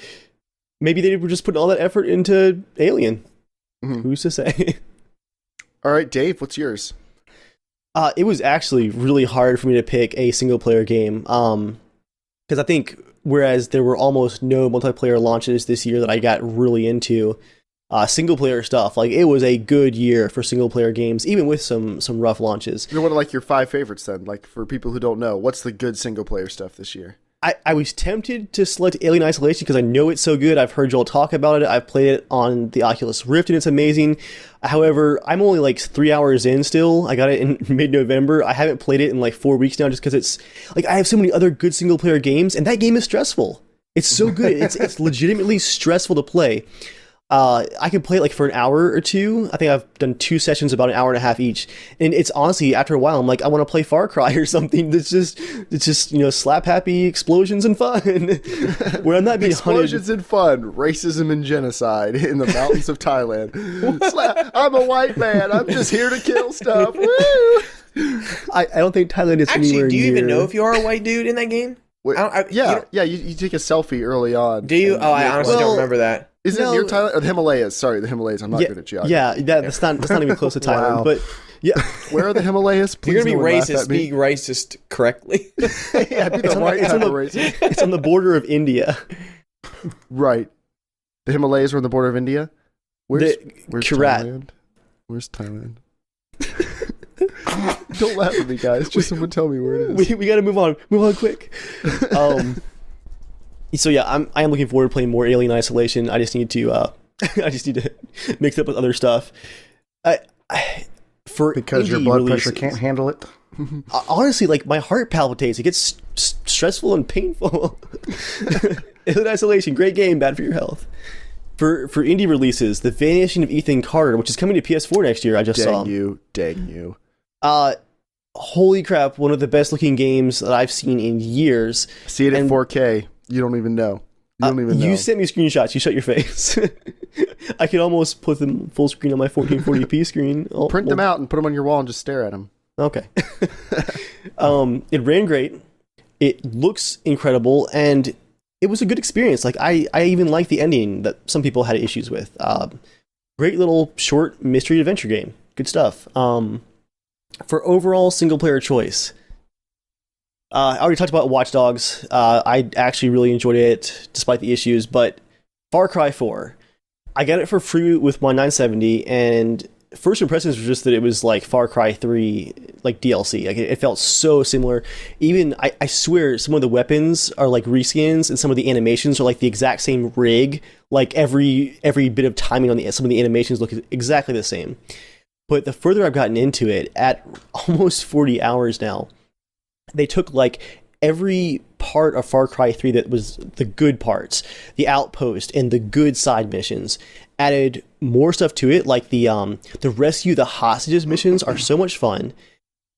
maybe they were just putting all that effort into Alien. Mm-hmm. Who's to say? All right, Dave, what's yours? It was actually really hard for me to pick a single-player game, because I think whereas there were almost no multiplayer launches this year that I got really into, single-player stuff, like it was a good year for single-player games, even with some rough launches. What are like your 5 favorites then? Like for people who don't know, what's the good single-player stuff this year? I was tempted to select Alien Isolation because I know it's so good. I've heard Joel talk about it. I've played it on the Oculus Rift and it's amazing. However, I'm only like 3 hours in still. I got it in mid-November. I haven't played it in like 4 weeks now just because it's like I have so many other good single-player games and that game is stressful. It's so good. It's legitimately stressful to play. I can play it like for an hour or two. I think I've done 2 sessions about an hour and a half each. And it's honestly, after a while, I'm like, I want to play Far Cry or something it's just, you know, slap happy explosions and fun. Where I'm not being explosions and fun, racism and genocide in the mountains of Thailand. I'm a white man. I'm just here to kill stuff. Woo! I don't think Thailand is anywhere Actually, do you near... even know if you are a white dude in that game? Wait, you take a selfie early on. Do you? Oh, I honestly don't remember that. Is it near Thailand? Or the Himalayas? Sorry, the Himalayas. I'm not good at geography. Yeah, that's not even close to Thailand. Wow. But yeah, where are the Himalayas? Please, you're gonna be racist. Be racist correctly. Yeah, be the right type of racist. It's on the border of India. Right. The Himalayas are on the border of India. Where's Kirat. Thailand? Where's Thailand? Don't laugh at me, guys. Just someone tell me where it is. We got to move on quick. So yeah, I am looking forward to playing more Alien Isolation. I just need to mix it up with other stuff. Because your blood pressure can't handle it. Honestly, like my heart palpitates. It gets stressful and painful. Alien Isolation, great game, bad for your health. For indie releases, The Vanishing of Ethan Carter, which is coming to PS4 next year, I just saw. Dang you. Holy crap, one of the best looking games that I've seen in years. See it in 4K. You don't even know. You sent me screenshots. You shut your face. I could almost put them full screen on my 1440p screen. Print them out and put them on your wall and just stare at them. Okay. It ran great. It looks incredible, and it was a good experience. Like I even liked the ending that some people had issues with. Great little short mystery adventure game. Good stuff. For overall single player choice, I already talked about Watch Dogs. I actually really enjoyed it despite the issues, but Far Cry 4, I got it for free with my 970, and first impressions were just that it was like Far Cry 3, like DLC. Like it felt so similar. Even I swear some of the weapons are like reskins, and some of the animations are like the exact same rig. Like every bit of timing on some of the animations look exactly the same. But the further I've gotten into it, at almost 40 hours now, they took like every part of Far Cry 3 that was the good parts, the outpost and the good side missions, added more stuff to it, like the rescue the hostages missions are so much fun.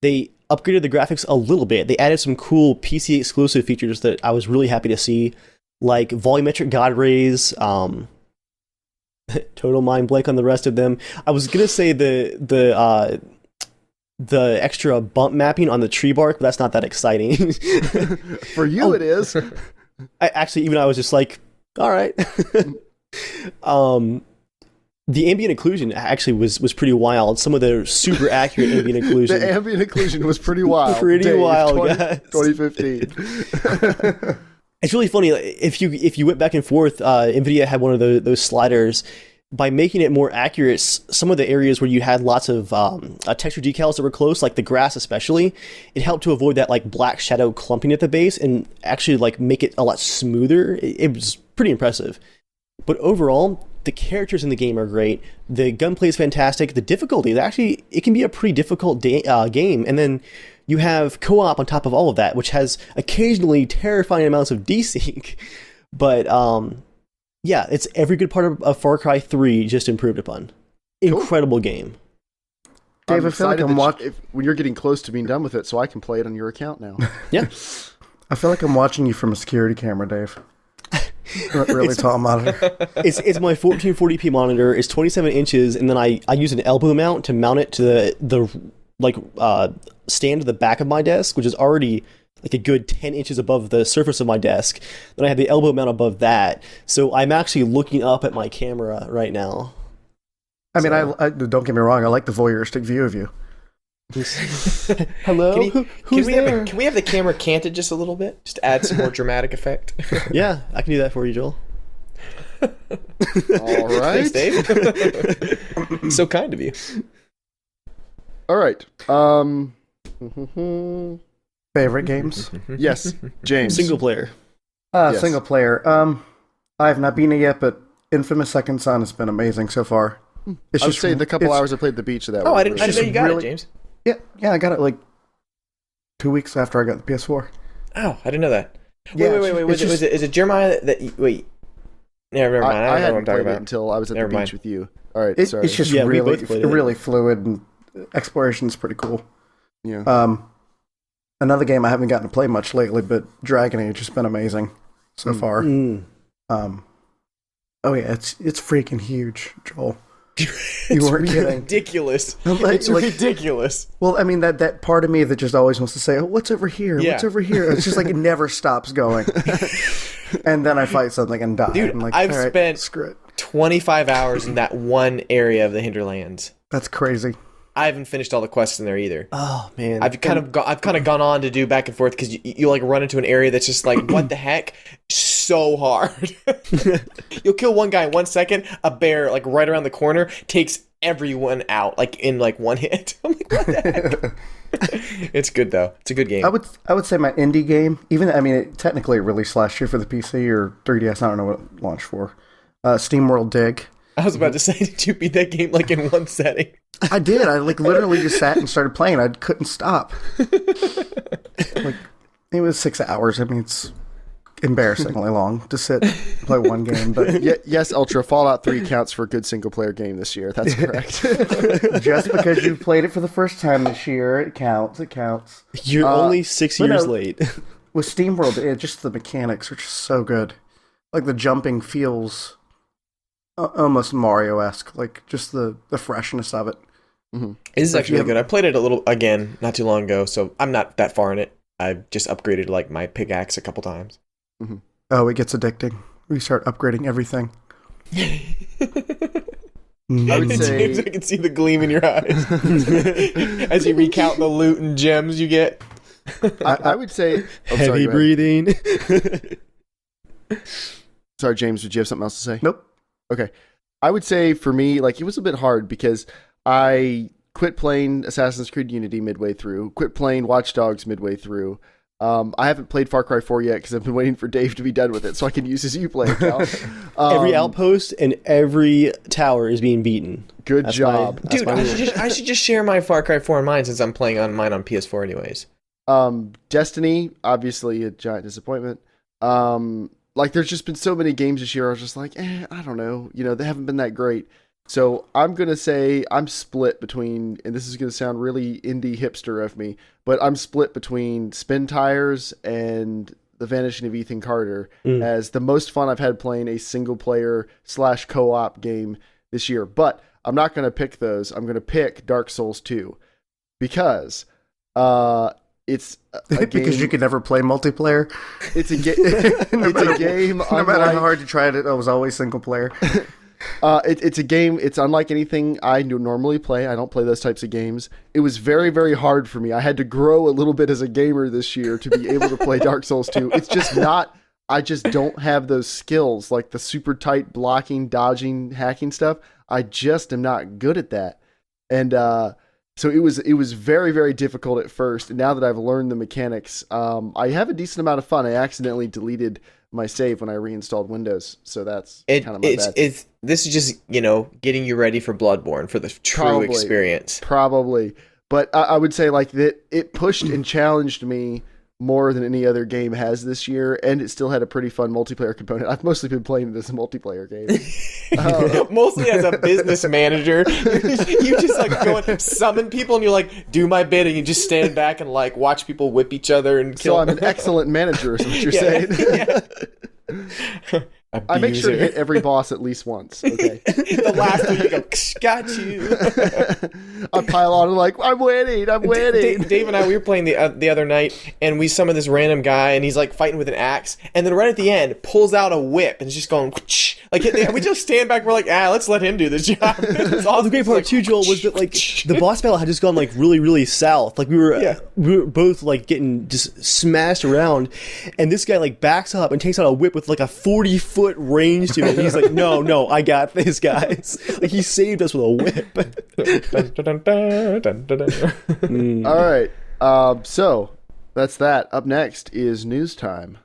They upgraded the graphics a little bit. They added some cool PC exclusive features that I was really happy to see, like volumetric god rays, total mind blank on the rest of them. I was gonna say the extra bump mapping on the tree bark, but that's not that exciting. For you, it is. I was just like, all right. The ambient occlusion actually was pretty wild. Some of the super accurate ambient occlusion. The ambient occlusion was pretty wild. Pretty wild, guys. 2015. It's really funny. If you went back and forth, NVIDIA had one of those sliders. By making it more accurate, some of the areas where you had lots of texture decals that were close, like the grass especially, it helped to avoid that like black shadow clumping at the base and actually like make it a lot smoother. It was pretty impressive. But overall, the characters in the game are great. The gunplay is fantastic. The difficulty, it can be a pretty difficult game. And then you have co-op on top of all of that, which has occasionally terrifying amounts of desync. But yeah, it's every good part of Far Cry 3 just improved upon. Incredible game. Dave, I feel like I'm watching... when you're getting close to being done with it, so I can play it on your account now. Yeah. I feel like I'm watching you from a security camera, Dave. Really tall monitor. It's my 1440p monitor. It's 27 inches, and then I use an elbow mount to mount it to the stand at the back of my desk, which is already like a good 10 inches above the surface of my desk. Then I have the elbow mount above that, so I'm actually looking up at my camera right now. I mean, I don't get me wrong. I like the voyeuristic view of you. Hello? Who's there? Can we have the camera canted just a little bit? Just add some more dramatic effect. Yeah, I can do that for you, Joel. All right. Thanks, Dave. So kind of you. All right. Favorite games? Yes, James. Single player. Yes. Single player. I have not been it yet, but Infamous Second Son has been amazing so far. I would say the couple hours I played at the beach of that. Oh, were I didn't know you got it, James. Yeah, I got it like 2 weeks after I got the PS4. Oh, I didn't know that. Yeah, Wait. Is it Jeremiah wait. Yeah, never mind. I don't know what I'm hadn't talking played about. it until I was at Never the beach mind. with you. All right, sorry. It's just Yeah, we really, both played it. really fluid, and exploration's pretty cool. Yeah. Another game I haven't gotten to play much lately, but Dragon Age has been amazing so far. Mm. Oh yeah, it's freaking huge, Joel. You weren't kidding. Ridiculous. Like- It's ridiculous. Well, I mean that part of me that just always wants to say, "Oh, what's over here? Yeah. What's over here?" It's just like it never stops going. And then I fight something and die. Dude, I'm like, I've all right, spent screw it. 25 hours in that one area of the Hinterlands. That's crazy. I haven't finished all the quests in there either. Oh man, I've kind of gone on to do back and forth because you like run into an area that's just like what the heck, so hard. You'll kill one guy in 1 second. A bear like right around the corner takes everyone out like in like one hit. I'm like, what the heck? It's good though. It's a good game. I would say my indie game, even it technically released last year for the PC or 3DS. I don't know what it launched for. SteamWorld Dig. I was about to say, did you beat that game like in one setting? I did. I like literally just sat and started playing. I couldn't stop. Like it was 6 hours. I mean, it's embarrassingly long to sit and play one game. But Yes, Ultra Fallout 3 counts for a good single player game this year. That's correct. just because you played it for the first time this year, it counts. It counts. you're only 6 years late. With SteamWorld, just the mechanics are just so good. Like the jumping feels almost Mario-esque. Like just the freshness of it. Mm-hmm. This is actually really good. I played it a little again not too long ago, so I'm not that far in it. I've just upgraded like my pickaxe a couple times. Mm-hmm. Oh, it gets addicting. We start upgrading everything. I would say James, I can see the gleam in your eyes as you recount the loot and gems you get. I would say Heavy breathing. Sorry, James. Did you have something else to say? Nope. Okay. I would say for me, like it was a bit hard because I quit playing Assassin's Creed Unity midway through, quit playing Watch Dogs midway through. I haven't played Far Cry 4 yet because I've been waiting for Dave to be done with it so I can use his Uplay account. Every outpost and every tower is being beaten. Good job. Dude, I should just share my Far Cry 4 on mine since I'm playing on mine on PS4 anyways. Destiny, obviously a giant disappointment. Like there's just been so many games this year I was just like, I don't know. You know, they haven't been that great. So I'm going to say I'm split between, and this is going to sound really indie hipster of me, but I'm split between Spin Tires and The Vanishing of Ethan Carter as the most fun I've had playing a single player / co-op game this year. But I'm not going to pick those. I'm going to pick Dark Souls 2 because it's a game. Because you could never play multiplayer. It's a game. It's a game. No matter how hard you tried it was always single player. It's a game. It's unlike anything I normally play. I don't play those types of games. It was very, very hard for me. I had to grow a little bit as a gamer this year to be able to play Dark Souls 2. It's just not. I just don't have those skills, like the super tight blocking, dodging, hacking stuff. I just am not good at that. And so it was very, very difficult at first. And now that I've learned the mechanics, I have a decent amount of fun. I accidentally deleted my save when I reinstalled Windows, so that's kind of my bad. This is just, getting you ready for Bloodborne for the true experience. Probably. But I would say like that it pushed and challenged me more than any other game has this year, and it still had a pretty fun multiplayer component. I've mostly been playing it as a multiplayer game. Mostly as a business manager. You just like go and summon people and you're like, do my bidding, and just stand back and like watch people whip each other and kill them. So I'm an excellent manager is what you're saying. Yeah. I make sure to hit every boss at least once. Okay. The last one you go, got you. I pile on and like, I'm winning. Dave and I, we were playing the other night, and we summoned this random guy, and he's like fighting with an axe, and then right at the end pulls out a whip and is just going like we just stand back. And we're like, let's let him do this job. The great part too, Joel, was that like the boss battle had just gone like really, really south. Like we were both like getting just smashed around, and this guy like backs up and takes out a whip with like a 40-foot range to it. And he's like, no, I got this, guys. Like he saved us with a whip. All right. So that's that. Up next is news time.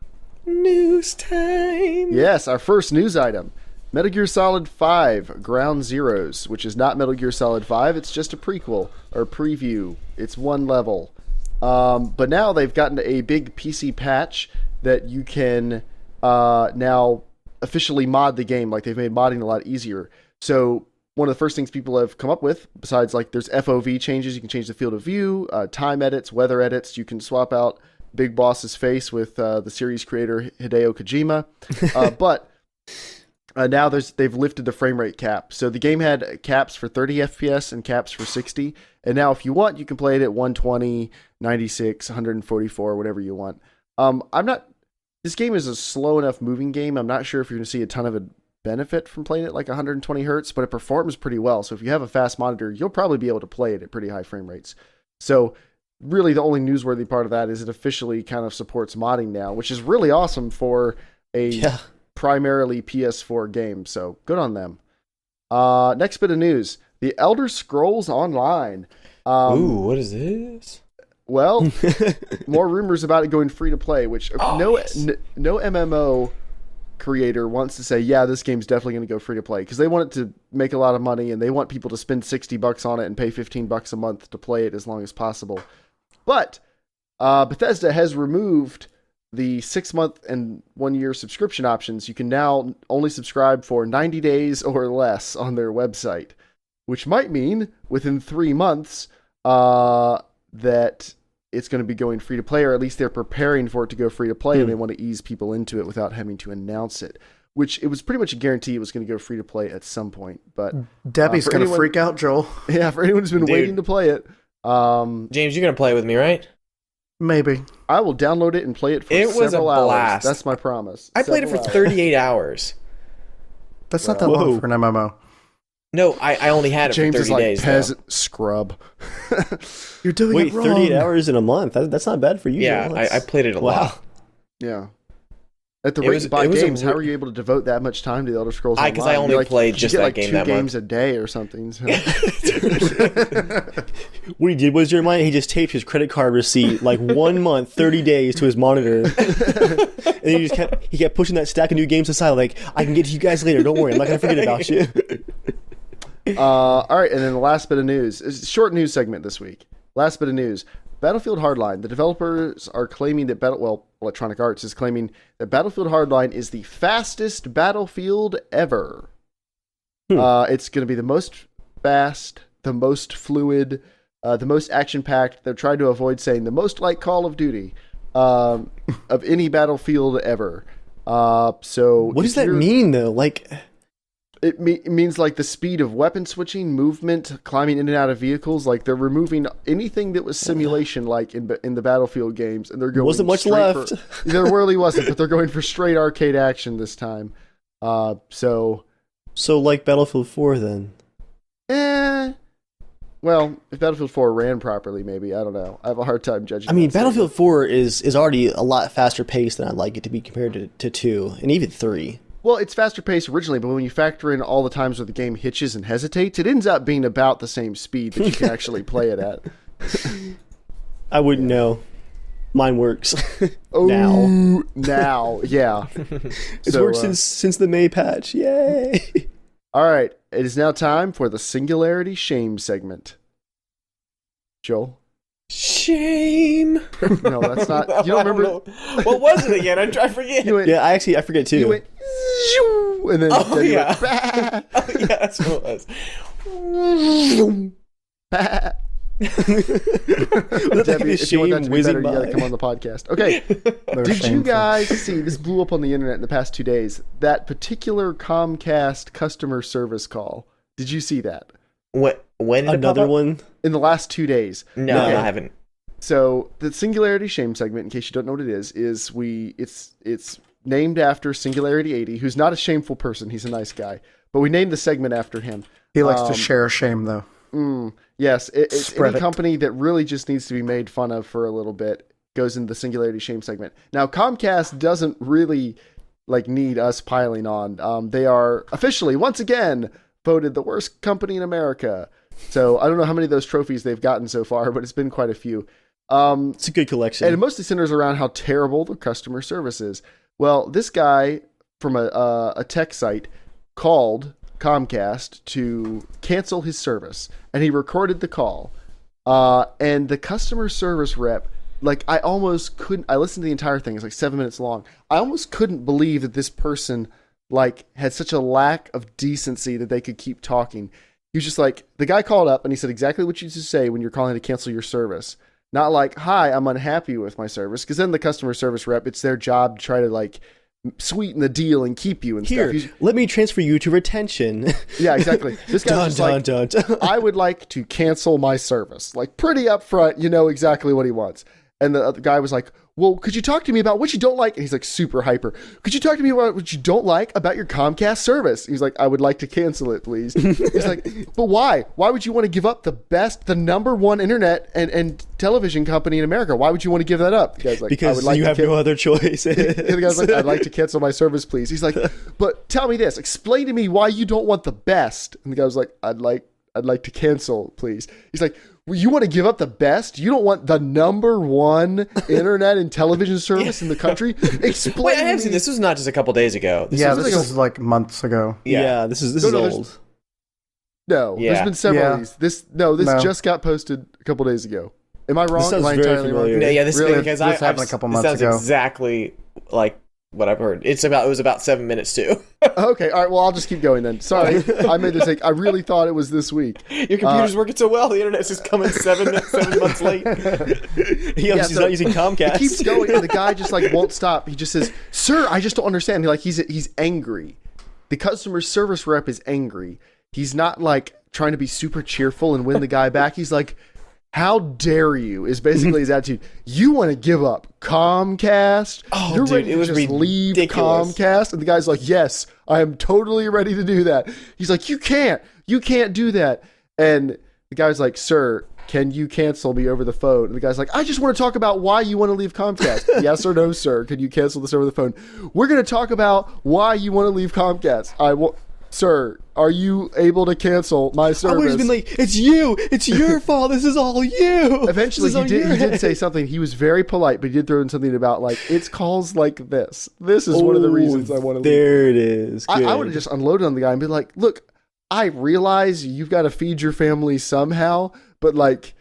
News time. Yes, our first news item. Metal Gear Solid 5 Ground Zeroes, which is not Metal Gear Solid 5. It's just a prequel or preview. It's one level. But now they've gotten a big PC patch that you can now officially mod the game. Like they've made modding a lot easier. So one of the first things people have come up with, besides like there's FOV changes, you can change the field of view, time edits, weather edits. You can swap out Big Boss's face with the series creator Hideo Kojima. But now they've lifted the frame rate cap. So the game had caps for 30 FPS and caps for 60. And now if you want, you can play it at 120, 96, 144, whatever you want. This game is a slow enough moving game. I'm not sure if you're going to see a ton of a benefit from playing it like 120 hertz, but it performs pretty well. So if you have a fast monitor, you'll probably be able to play it at pretty high frame rates. So really the only newsworthy part of that is it officially kind of supports modding now, which is really awesome for a primarily PS4 game. So good on them. Next bit of news. The Elder Scrolls Online. Ooh, what is this? Well, more rumors about it going free to play, which no MMO creator wants to say, yeah, this game's definitely going to go free to play because they want it to make a lot of money and they want people to spend $60 on it and pay $15 a month to play it as long as possible. But Bethesda has removed the 6-month and 1-year subscription options. You can now only subscribe for 90 days or less on their website, which might mean within 3 months that it's going to be going free to play, or at least they're preparing for it to go free to play, and they want to ease people into it without having to announce it. Which it was pretty much a guarantee it was going to go free to play at some point. But Debbie's going to freak out, Joel. Yeah, for anyone who's been waiting to play it. James, you're going to play with me, right? Maybe. I will download it and play it for several hours. That's my promise. I played it for 38 hours. That's not that long for an MMO. No, I only had it James for 30 is like days. Peasant scrub. You're doing it wrong. 38 hours in a month. That's not bad for you. Yeah, I played it a lot. Yeah. At the It rate was- you buy it was a games, how re- are you able to devote that much time to the Elder Scrolls Online? Because I only played you just get, that like game two that games month. a day or something. So. What he did was, Jeremiah, he just taped his credit card receipt like 1 month, 30 days to his monitor. And he kept pushing that stack of new games aside, like, I can get to you guys later, don't worry, I'm not going to forget about you. All right, and then the last bit of news. It's a short news segment this week. Last bit of news. Battlefield Hardline. The developers are claiming that Electronic Arts is claiming that Battlefield Hardline is the fastest Battlefield ever. It's going to be the most fast, the most fluid, the most action-packed. They're trying to avoid saying the most like Call of Duty of any Battlefield ever. So What does that mean, though? Like, It means like the speed of weapon switching, movement, climbing in and out of vehicles. Like they're removing anything that was simulation, like in the Battlefield games, and they're going. Wasn't much straight left. There really wasn't, but they're going for straight arcade action this time. So like Battlefield 4, then. Well, if Battlefield 4 ran properly, maybe. I don't know. I have a hard time judging. I mean, that Battlefield 4 is already a lot faster paced than I'd like it to be compared to 2, and even 3. Well, it's faster paced originally, but when you factor in all the times where the game hitches and hesitates, it ends up being about the same speed that you can actually play it at. I wouldn't know. Mine works. Now, yeah. It's worked since the May patch. Yay! All right, it is now time for the Singularity Shame segment. Joel? Shame. No, that's not. You don't remember? What was it again? I forget. You went, Yeah, I forget too. you went, "Zhoo," and then, then you went, "Bah, Oh, yeah, that's what it was. bah." What Debbie, if you want that to be better, you gotta by? come on the podcast. Okay, did you shameful. guys see, this blew up on the internet in the past 2 days, that particular Comcast customer service call? Did you see that? When did it pop Another up? one. In the last 2 days. No, Okay. I haven't. So the Singularity Shame segment, in case you don't know what it is it's named after Singularity 80, who's not a shameful person. He's a nice guy. But we named the segment after him. He likes to share shame, though. Yes, it's Spread any it. company that really just needs to be made fun of for a little bit goes into the Singularity Shame segment. Now, Comcast doesn't really need us piling on. They are officially, once again, voted the worst company in America. So I don't know how many of those trophies they've gotten so far, but it's been quite a few. It's a good collection. And it mostly centers around how terrible the customer service is. Well, this guy from a tech site called Comcast to cancel his service, and he recorded the call. And the customer service rep, I almost couldn't. I listened to the entire thing. It's 7 minutes long. I almost couldn't believe that this person had such a lack of decency that they could keep talking. He was just the guy called up and he said exactly what you should say when you're calling to cancel your service. Not hi, I'm unhappy with my service, because then the customer service rep, it's their job to try to sweeten the deal and keep you and Here, stuff. let me transfer you to retention. Yeah, exactly. This guy was dun. I would like to cancel my service. Pretty upfront, you know exactly what he wants. And the other guy was like, well, could you talk to me about what you don't like? And he's super hyper. Could you talk to me about what you don't like about your Comcast service? He's like, I would like to cancel it, please. He's like, but why? Why would you want to give up the number one internet and television company in America? Why would you want to give that up? The guy's like, I Because would like you to have no other choice. the guy's like, I'd like to cancel my service, please. He's like, but tell me this. Explain to me why you don't want the best. And the guy was like, I'd like to cancel, please. He's like, well, you want to give up the best? You don't want the number one internet and television service in the country? Explain. Wait, I to have me. seen this. Was not just a couple days ago. This is months ago. Yeah, this is No, old. No, Yeah. there's been several Yeah. of these. This No. just got posted a couple days ago. Am I wrong? This sounds Am I very entirely familiar. wrong? No, yeah, this Really? because This happened a couple months sounds ago. exactly like what I've heard. It was about 7 minutes too. Okay, all right. Well, I'll just keep going then. Sorry, I made the mistake. I really thought it was this week. Your computer's working so well, the internet's just coming 7 months late. He's so not using Comcast. It keeps going, and the guy just won't stop. He just says, "Sir, I just don't understand." He's angry. The customer service rep is angry. He's not trying to be super cheerful and win the guy back. He's like, "How dare you?" Is basically his attitude. You want to give up Comcast? Oh, You're dude, ready it to was just leave ridiculous. Comcast? And the guy's like, "Yes, I am totally ready to do that." He's like, you can't do that." And the guy's like, "Sir, can you cancel me over the phone? And the guy's like, I just want to talk about why you want to leave Comcast. Yes or no, sir? Can you cancel this over the phone? We're going to talk about why you want to leave Comcast. Sir, are you able to cancel my service? I would have been like, it's you. It's your fault. This is all you. Eventually, he did say something. He was very polite, but he did throw in something about, like, it's calls like this. This is one of the reasons I want to leave. There it is. I would have just unloaded on the guy and been like, look, I realize you've got to feed your family somehow, but, like,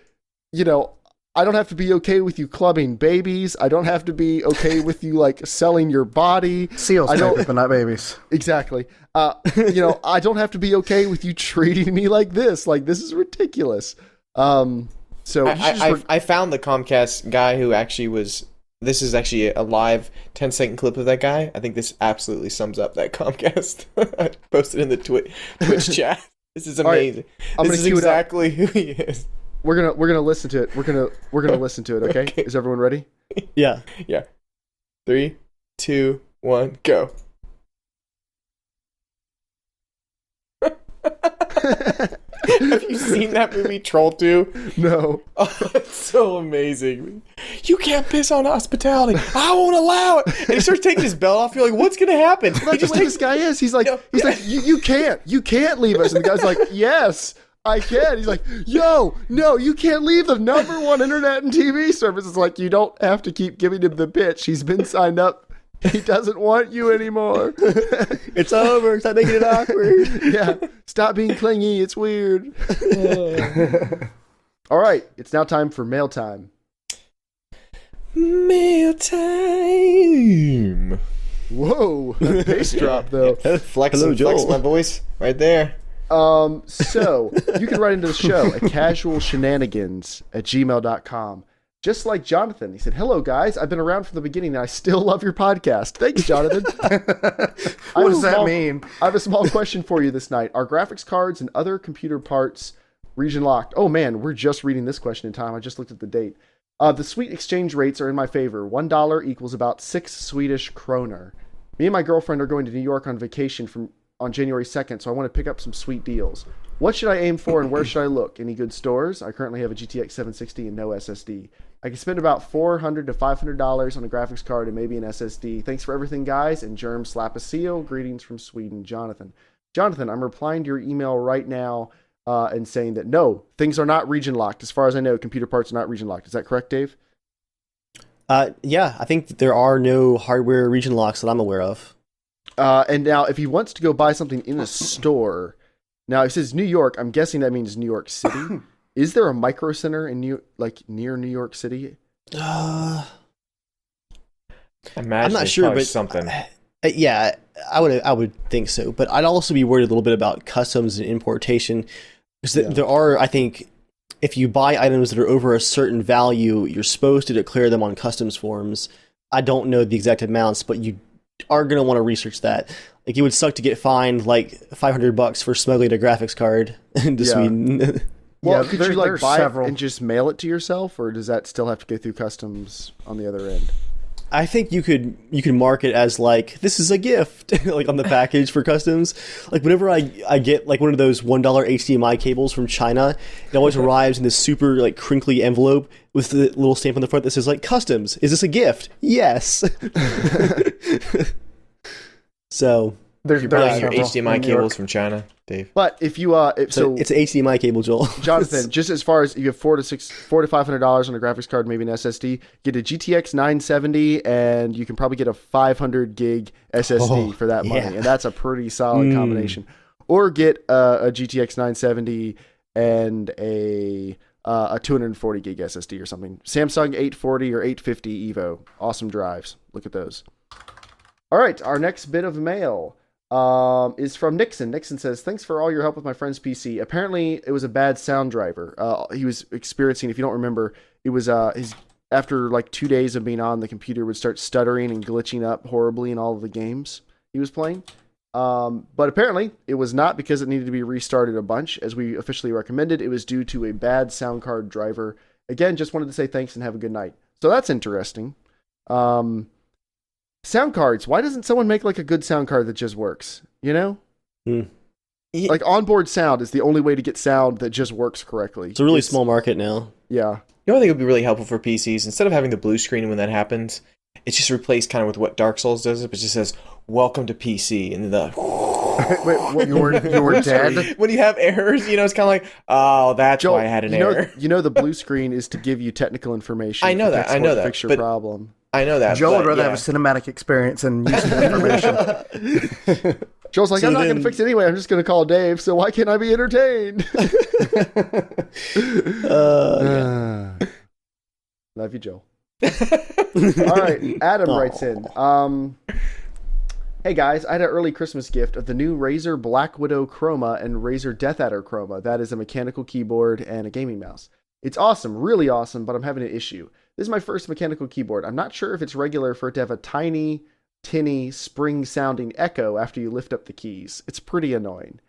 you know, I don't have to be okay with you clubbing babies. I don't have to be okay with you, like, selling your body. Seals, but not babies. Exactly. You know, I don't have to be okay with you treating me like this. Like, this is ridiculous. So I found the Comcast guy who actually was. This is actually a live 10-second clip of that guy. I think this absolutely sums up that Comcast. I posted in the Twitch chat. This is amazing. Right, this is exactly who he is. We're gonna listen to it. We're gonna listen to it. Okay? Is everyone ready? Yeah. 3, 2, 1, go. Have you seen that movie Troll 2? No. Oh, it's so amazing. You can't piss on hospitality. I won't allow it. And he starts taking his belt off. You're like, what's gonna happen? That's what this guy is. He's like, you can't leave us. And the guy's like, yes, I can. He's like, yo, no, you can't leave the #1 internet and TV service. It's like, you don't have to keep giving him the pitch. He's been signed up. He doesn't want you anymore. It's over. Stop making it awkward. Yeah. Stop being clingy. It's weird. All right. It's now time for mail time. Mail time. Whoa. That bass drop, though. Flex my voice right there. So you can write into the show at casualshenanigans@gmail.com. Just like Jonathan, he said, hello, guys. I've been around from the beginning, and I still love your podcast. Thanks, Jonathan. What does that mean? I have a small question for you this night. Are graphics cards and other computer parts region locked? Oh, man, we're just reading this question in time. I just looked at the date. The sweet exchange rates are in my favor. $1 equals about 6 Swedish kroner. Me and my girlfriend are going to New York on vacation on January 2nd, so I want to pick up some sweet deals. What should I aim for, and where should I look? Any good stores? I currently have a GTX 760 and no SSD. I can spend about $400 to $500 on a graphics card and maybe an SSD. Thanks for everything, guys. And Germ slap a seal. Greetings from Sweden, Jonathan. Jonathan, I'm replying to your email right now and saying that no, things are not region locked. As far as I know, computer parts are not region locked. Is that correct, Dave? Yeah, I think there are no hardware region locks that I'm aware of. And now, if he wants to go buy something in a store, now it says New York. I'm guessing that means New York City. Is there a Micro Center in near New York City? I'm not sure, but something. Yeah, I would think so. But I'd also be worried a little bit about customs and importation, because there are, I think, if you buy items that are over a certain value, you're supposed to declare them on customs forms. I don't know the exact amounts, but you are going to want to research that. Like, it would suck to get fined like $500 for smuggling a graphics card into Sweden. Well, could you like buy it and just mail it to yourself, or does that still have to go through customs on the other end? I think you could mark it as like, this is a gift, like on the package for customs. Like whenever I get like one of those $1 HDMI cables from China, it always arrives in this super like crinkly envelope with the little stamp on the front that says like customs. Is this a gift? Yes. So you're buying your HDMI cables from China, Dave. But if you it's an HDMI cable, Joel. Jonathan, just as far as you have $400 to $500 on a graphics card, maybe an SSD, get a GTX 970, and you can probably get a 500 gig SSD for that money, and that's a pretty solid combination. Or get a GTX 970 and a 240 gig SSD or something. Samsung 840 or 850 Evo, awesome drives. Look at those. All right, our next bit of mail is from Nixon. Nixon says, thanks for all your help with my friend's PC. Apparently, it was a bad sound driver. He was experiencing, if you don't remember, it was after like 2 days of being on, the computer would start stuttering and glitching up horribly in all of the games he was playing. But apparently, it was not because it needed to be restarted a bunch, as we officially recommended. It was due to a bad sound card driver. Again, just wanted to say thanks and have a good night. So that's interesting. Sound cards. Why doesn't someone make like a good sound card that just works? You know? Like onboard sound is the only way to get sound that just works correctly. It's a really small market now. Yeah. You know what I think would be really helpful for PCs? Instead of having the blue screen when that happens, it's just replaced kind of with what Dark Souls does. It just says, welcome to PC. And the... Wait, what, you were dead? When you have errors, it's kind of like, oh, that's Joel, why I had an error. The blue screen is to give you technical information. I know that. Fix your problem. I know that. Joel would rather have a cinematic experience and useful information. Joel's like, I'm not going to fix it anyway. I'm just going to call Dave. So why can't I be entertained? Love you, Joel. All right, Adam writes in. Hey guys, I had an early Christmas gift of the new Razer Black Widow Chroma and Razer Death Adder Chroma. That is a mechanical keyboard and a gaming mouse. It's awesome, really awesome, but I'm having an issue. This is my first mechanical keyboard. I'm not sure if it's regular for it to have a tiny, tinny, spring-sounding echo after you lift up the keys. It's pretty annoying.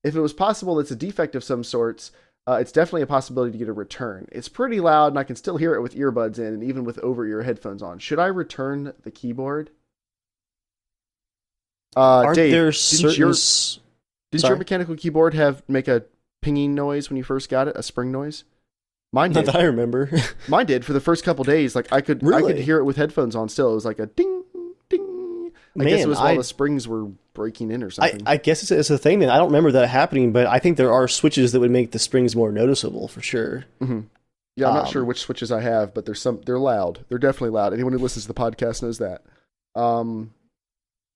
If it was possible it's a defect of some sorts, it's definitely a possibility to get a return. It's pretty loud, and I can still hear it with earbuds in, and even with over-ear headphones on. Should I return the keyboard? Aren't Dave, there didn't your mechanical keyboard make a pinging noise when you first got it? A spring noise? Mine did. Not that I remember. Mine did for the first couple days. Like I could hear it with headphones on still. It was like a ding, ding. I guess it was while the springs were breaking in or something. I guess it's a thing then. I don't remember that happening, but I think there are switches that would make the springs more noticeable for sure. Mm-hmm. Yeah, I'm not sure which switches I have, but they're loud. They're definitely loud. Anyone who listens to the podcast knows that.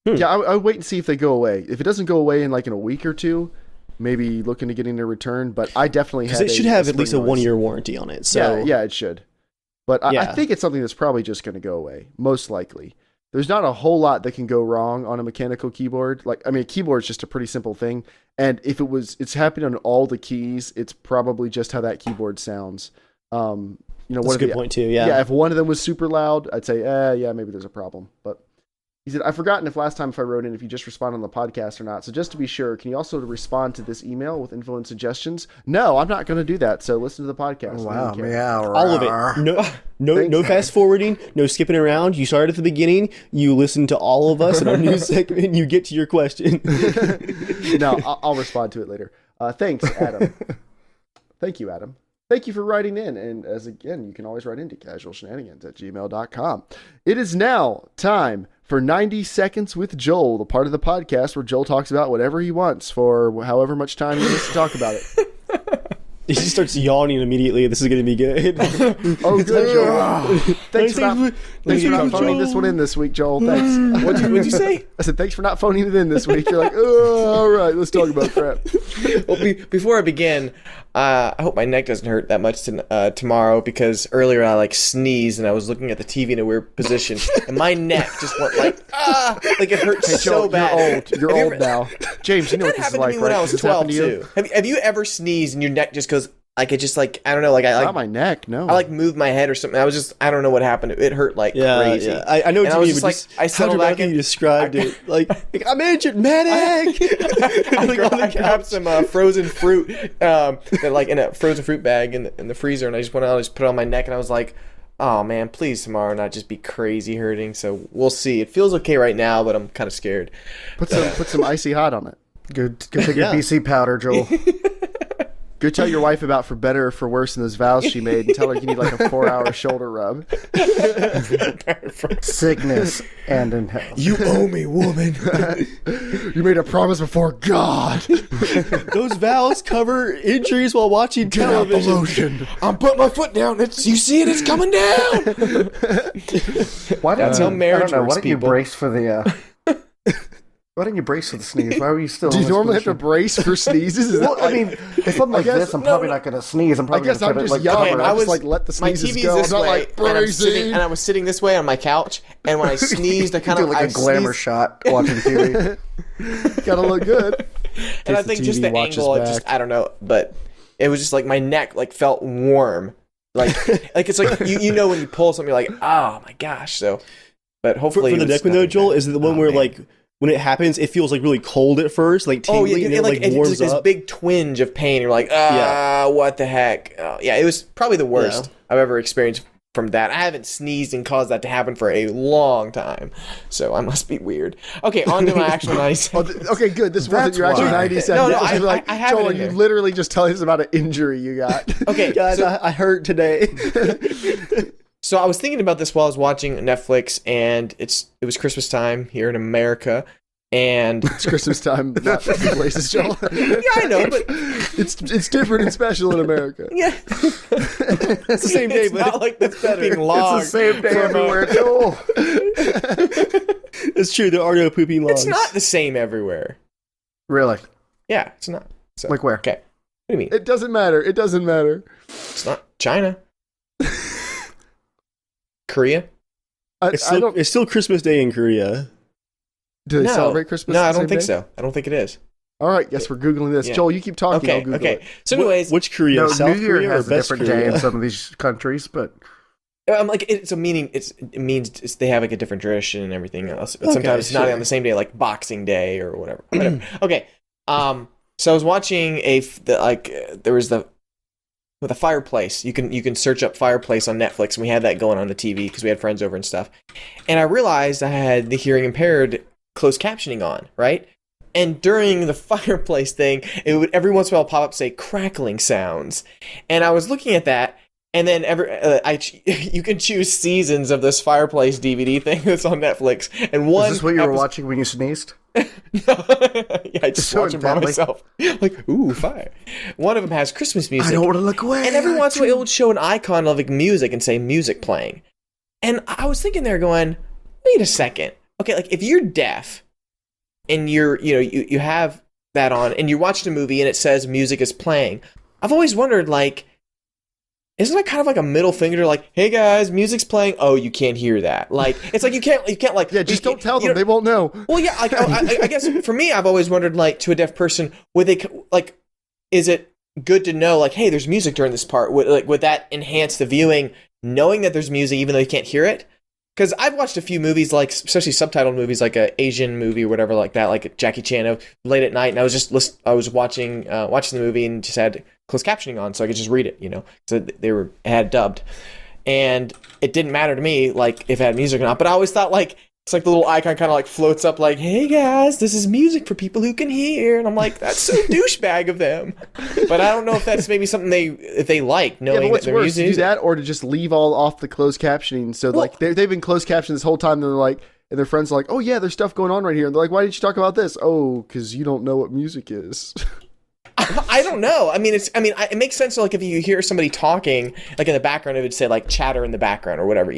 Yeah, I would wait and see if they go away. If it doesn't go away in a week or two, maybe looking to getting a return. But I definitely have. Because it should have at least a 1-year warranty on it. So yeah, it should. But I think it's something that's probably just going to go away, most likely. There's not a whole lot that can go wrong on a mechanical keyboard. A keyboard is just a pretty simple thing. And if it's happening on all the keys, it's probably just how that keyboard sounds. That's a good point too. Yeah. Yeah, if one of them was super loud, I'd say, yeah, maybe there's a problem. But he said, I've forgotten if last time if I wrote in if you just respond on the podcast or not. So just to be sure, can you also respond to this email with info and suggestions? No, I'm not going to do that. So listen to the podcast. Wow, meow. All of it. No fast forwarding, no skipping around. You start at the beginning, you listen to all of us in our news segment, and you get to your question. No, I'll respond to it later. Thanks, Adam. Thank you, Adam. Thank you for writing in. And as again, you can always write into casualshenanigans@gmail.com. It is now time for 90 Seconds with Joel, the part of the podcast where Joel talks about whatever he wants for however much time he wants to talk about it. He just starts yawning immediately. This is going to be good. Oh, good, Joel. Thanks for not phoning this one in this week, Joel. Thanks. What'd you say? I said, thanks for not phoning it in this week. You're like, oh, all right, let's talk about crap. Well, before I begin, I hope my neck doesn't hurt that much tomorrow, because earlier I sneezed and I was looking at the TV in a weird position and my neck just went it hurts so bad. You're old now. James, you know what this is like, right? When I was 12 too. Have you ever sneezed and your neck just goes I don't know, not my neck, no. I moved my head or something. I don't know what happened. It hurt crazy. Yeah. I know what you mean, but I settled back in. You described it I'm injured, medic. I grabbed some frozen fruit, that in a frozen fruit bag in the freezer, and I just went out and just put it on my neck, and I was like, oh man, please tomorrow not just be crazy hurting. So we'll see. It feels okay right now, but I'm kind of scared. Put some icy hot on it. Go take your BC powder, Joel. Go tell your wife about for better or for worse than those vows she made, and tell her you need a 4-hour shoulder rub. Sickness and in health. You owe me, woman. You made a promise before God. Those vows cover injuries while watching television. I'm putting my foot down. You see it? It's coming down. That's how marriage works, Why don't you brace for the... Why didn't you brace for the sneeze? Why were you still? Do you normally have to brace for sneezes? If I'm this, I'm probably not going to sneeze. I'm probably I'm just young. I was let the sneezes go. This way, and I was sitting this way on my couch, and when I sneezed, I kind of like a glamour shot watching TV. Gotta look good. And I think just the angle, I don't know, but it was just my neck felt warm, it's you know when you pull something, you're like, oh my gosh. So, but hopefully for the neck window, Joel, is it the one where when it happens, it feels really cold at first, tingling, and it warms just this big twinge of pain. You're like, what the heck? Yeah, it was probably the worst I've ever experienced from that. I haven't sneezed and caused that to happen for a long time, so I must be weird. Okay, on to my actual 90s. Okay, good. This wasn't your actual 90 seconds. No, I have Joel, it in you there. literally just tell us about an injury you got. Okay, Guys, I hurt today. so I was thinking about this while I was watching Netflix, and it was Christmas time here in America, and It's Christmas time, not the places, Joel. yeah, I know, but It's different and special in America. yeah, It's the same day, it's but not like the flipping It's log. the same day from, everywhere, Joel. it's true. There are no pooping logs. It's not the same everywhere. Really? Yeah, it's not. So, Like where? okay, what do you mean? It doesn't matter. It doesn't matter. It's not China. Korea? It's still Christmas Day in Korea. Do they celebrate Christmas? No, the I don't same think day? so. I don't think it is. All right, guess we're Googling this. Yeah. Joel, you keep talking. I'll Okay, Google okay. it. So anyways, Which Korea? No, South New Year Korea has or a Best different Korea? day in some of these countries, but I'm like, it's a meaning. It means they have like a different tradition and everything else. But Okay, sometimes it's not sure. on the same day, like Boxing Day or whatever. Okay. So I was watching there was with a fireplace. You can search up fireplace on Netflix, and we had that going on the TV because we had friends over and stuff. And I realized I had the hearing impaired closed captioning on, right? And during the fireplace thing, it would every once in a while pop up say crackling sounds, and I was looking at that. And then you can choose seasons of this fireplace DVD thing that's on Netflix. And one is this what you were watching when you sneezed? yeah, I just So watch them by intently. myself. Like, ooh, fire. One of them has Christmas music. I don't want to look away. And every once in a while it would show an icon of like music and say music playing. And I was thinking there going, wait a second. Okay, like if you're deaf and you have that on and you're watching a movie and it says music is playing, I've always wondered, like, isn't that kind of like a middle finger, like, hey guys, music's playing. Oh, you can't hear that. Like, it's like you can't like. Yeah, just don't tell them. They won't know. Well, yeah, like, I guess for me, I've always wondered, like, to a deaf person, would they like? Is it good to know, like, hey, there's music during this part? Would that enhance the viewing, knowing that there's music even though you can't hear it? Because I've watched a few movies, like especially subtitled movies, like a Asian movie or whatever, like that, like Jackie Chan, late at night, and I was watching the movie and just had closed captioning on so I could just read it, so it had dubbed, and it didn't matter to me like if it had music or not. But I always thought, like, it's like the little icon kind of like floats up, like, hey guys, this is music for people who can hear, and I'm like, that's so douchebag of them. But I don't know if that's maybe something if they like knowing Yeah, but what's that they're worse, to using do that or to just leave all off the closed captioning? So like they've been closed captioned this whole time. And they're like, and their friends are like, oh yeah, there's stuff going on right here. And they're like, why did you talk about this? Oh, because you don't know what music is. I don't know. I mean, it makes sense. Like if you hear somebody talking, like in the background, it would say like chatter in the background or whatever,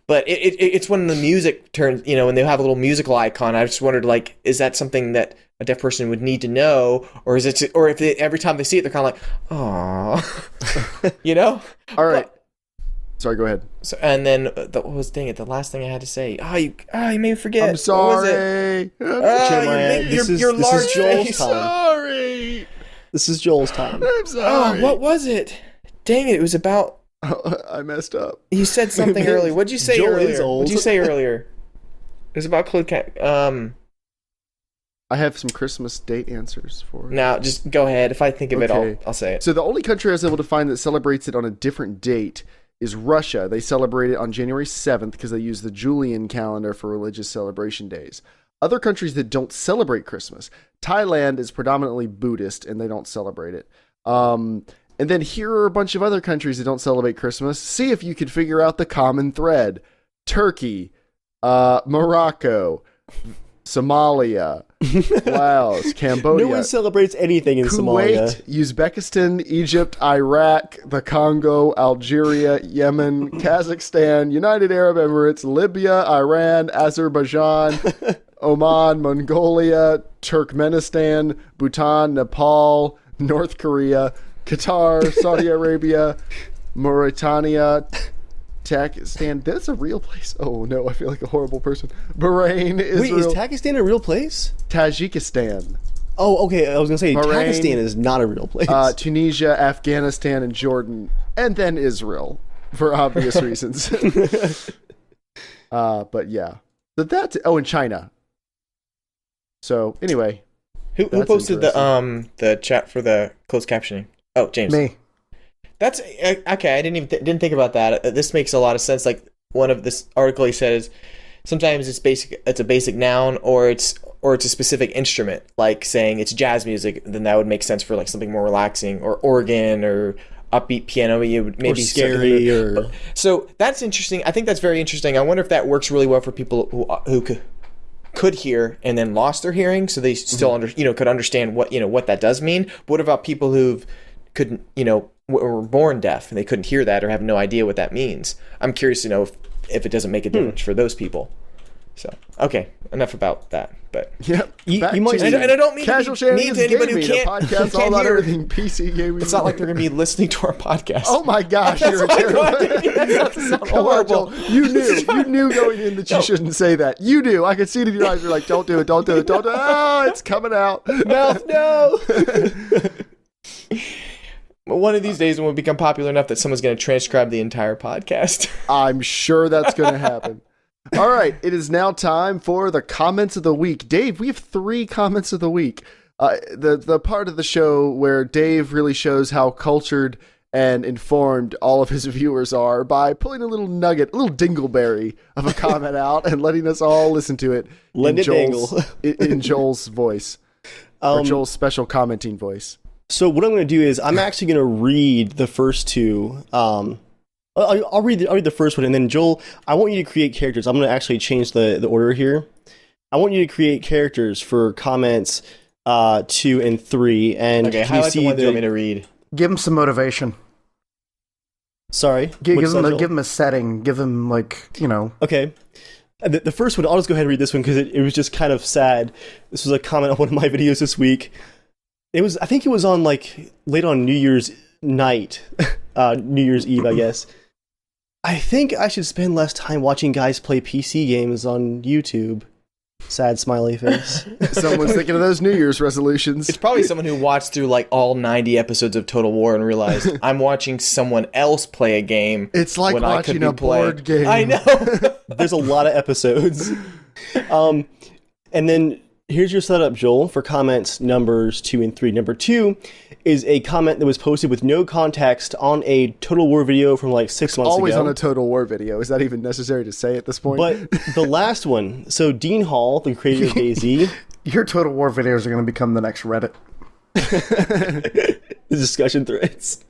But it's when the music turns, when they have a little musical icon. I just wondered, like, is that something that a deaf person would need to know, or is it, or if every time they see it, they're kind of like, oh, All right. Sorry, go ahead. So, and then the last thing I had to say. You made me forget. I'm sorry. This is large Joel's face. time. Sorry. This is Joel's time. I'm sorry. What was it? Dang it! It was about. I messed up. You said something earlier. What'd you say Joel earlier? is old. What'd you say earlier? It was about closed cap. I have some Christmas date answers for it. Now, just go ahead. If I think of it, Okay. I'll say it. So the only country I was able to find that celebrates it on a different date is Russia. They celebrate it on January 7th because they use the Julian calendar for religious celebration days. Other countries that don't celebrate Christmas. Thailand is predominantly Buddhist and they don't celebrate it. And then here are a bunch of other countries that don't celebrate Christmas. See if you could figure out the common thread. Turkey, Morocco, Somalia, Laos, Cambodia. No one celebrates anything in Somalia. Kuwait, Uzbekistan, Egypt, Iraq, the Congo, Algeria, Yemen, Kazakhstan, United Arab Emirates, Libya, Iran, Azerbaijan, Oman, Mongolia, Turkmenistan, Bhutan, Nepal, North Korea, Qatar, Saudi Arabia, Mauritania, Pakistan. That's a real place. Oh no, I feel like a horrible person. Bahrain, Israel, Wait, is Pakistan a real place? Tajikistan, Oh, okay. I was gonna say Bahrain, Pakistan is not a real place. Tunisia, Afghanistan, and Jordan, and then Israel for obvious reasons. But yeah, but that's and China. So anyway, Who that's posted the chat for the closed captioning? Oh, James. Me. That's okay. I didn't think about that. This makes a lot of sense. Like one of this article he says, sometimes it's a basic noun, or it's a specific instrument. Like saying it's jazz music, then that would make sense for like something more relaxing, or organ, or upbeat piano. You would maybe or scary, or so that's interesting. I think that's very interesting. I wonder if that works really well for people who could hear and then lost their hearing, so they still could understand what that does mean. But what about people who couldn't, were born deaf and they couldn't hear that or have no idea what that means? I'm curious to know if it doesn't make a difference for those people. So, okay, enough about that. But yep, you might, and I don't mean Casual to Shenanigans anybody Gaming, who can't, a podcast all about hear. everything PC gaming. It's not like they're going to be listening to our podcast. Oh my gosh, you're a terrible. That's not to sound Come on, horrible. Joel. You knew going in that you shouldn't say that. You knew. I could see it in your eyes. You're like, don't do it, don't do it, don't do it. Oh, it's coming out. mouth, no. One of these days when we become popular enough that someone's going to transcribe the entire podcast. I'm sure that's going to happen. All right, it is now time for the comments of the week. Dave, we have 3 comments of the week. The part of the show where Dave really shows how cultured and informed all of his viewers are by pulling a little nugget, a little dingleberry of a comment out and letting us all listen to it in Joel's voice, or Joel's special commenting voice. So what I'm going to do is I'm actually going to read the first 2. I'll read the first one, and then Joel, I want you to create characters. I'm going to actually change the order here. I want you to create characters for comments 2 and 3. And okay, highlight the ones you want me to read. Give them some motivation. Sorry, Give them a setting. Give them Okay. The first one, I'll just go ahead and read this one because it was just kind of sad. This was a comment on one of my videos this week. I think it was on like late on New Year's night, New Year's Eve, I guess. I think I should spend less time watching guys play PC games on YouTube. Sad smiley face. Someone's thinking of those New Year's resolutions. It's probably someone who watched through like all 90 episodes of Total War and realized I'm watching someone else play a game. It's like watching a board game. I know. There's a lot of episodes. And then here's your setup, Joel, for comments numbers 2 and 3. Number 2 is a comment that was posted with no context on a Total War video from like 6 months Always ago. on a Total War video. Is that even necessary to say at this point? But the last one, so Dean Hall, the creator of DayZ. Your Total War videos are going to become the next Reddit. The discussion threads.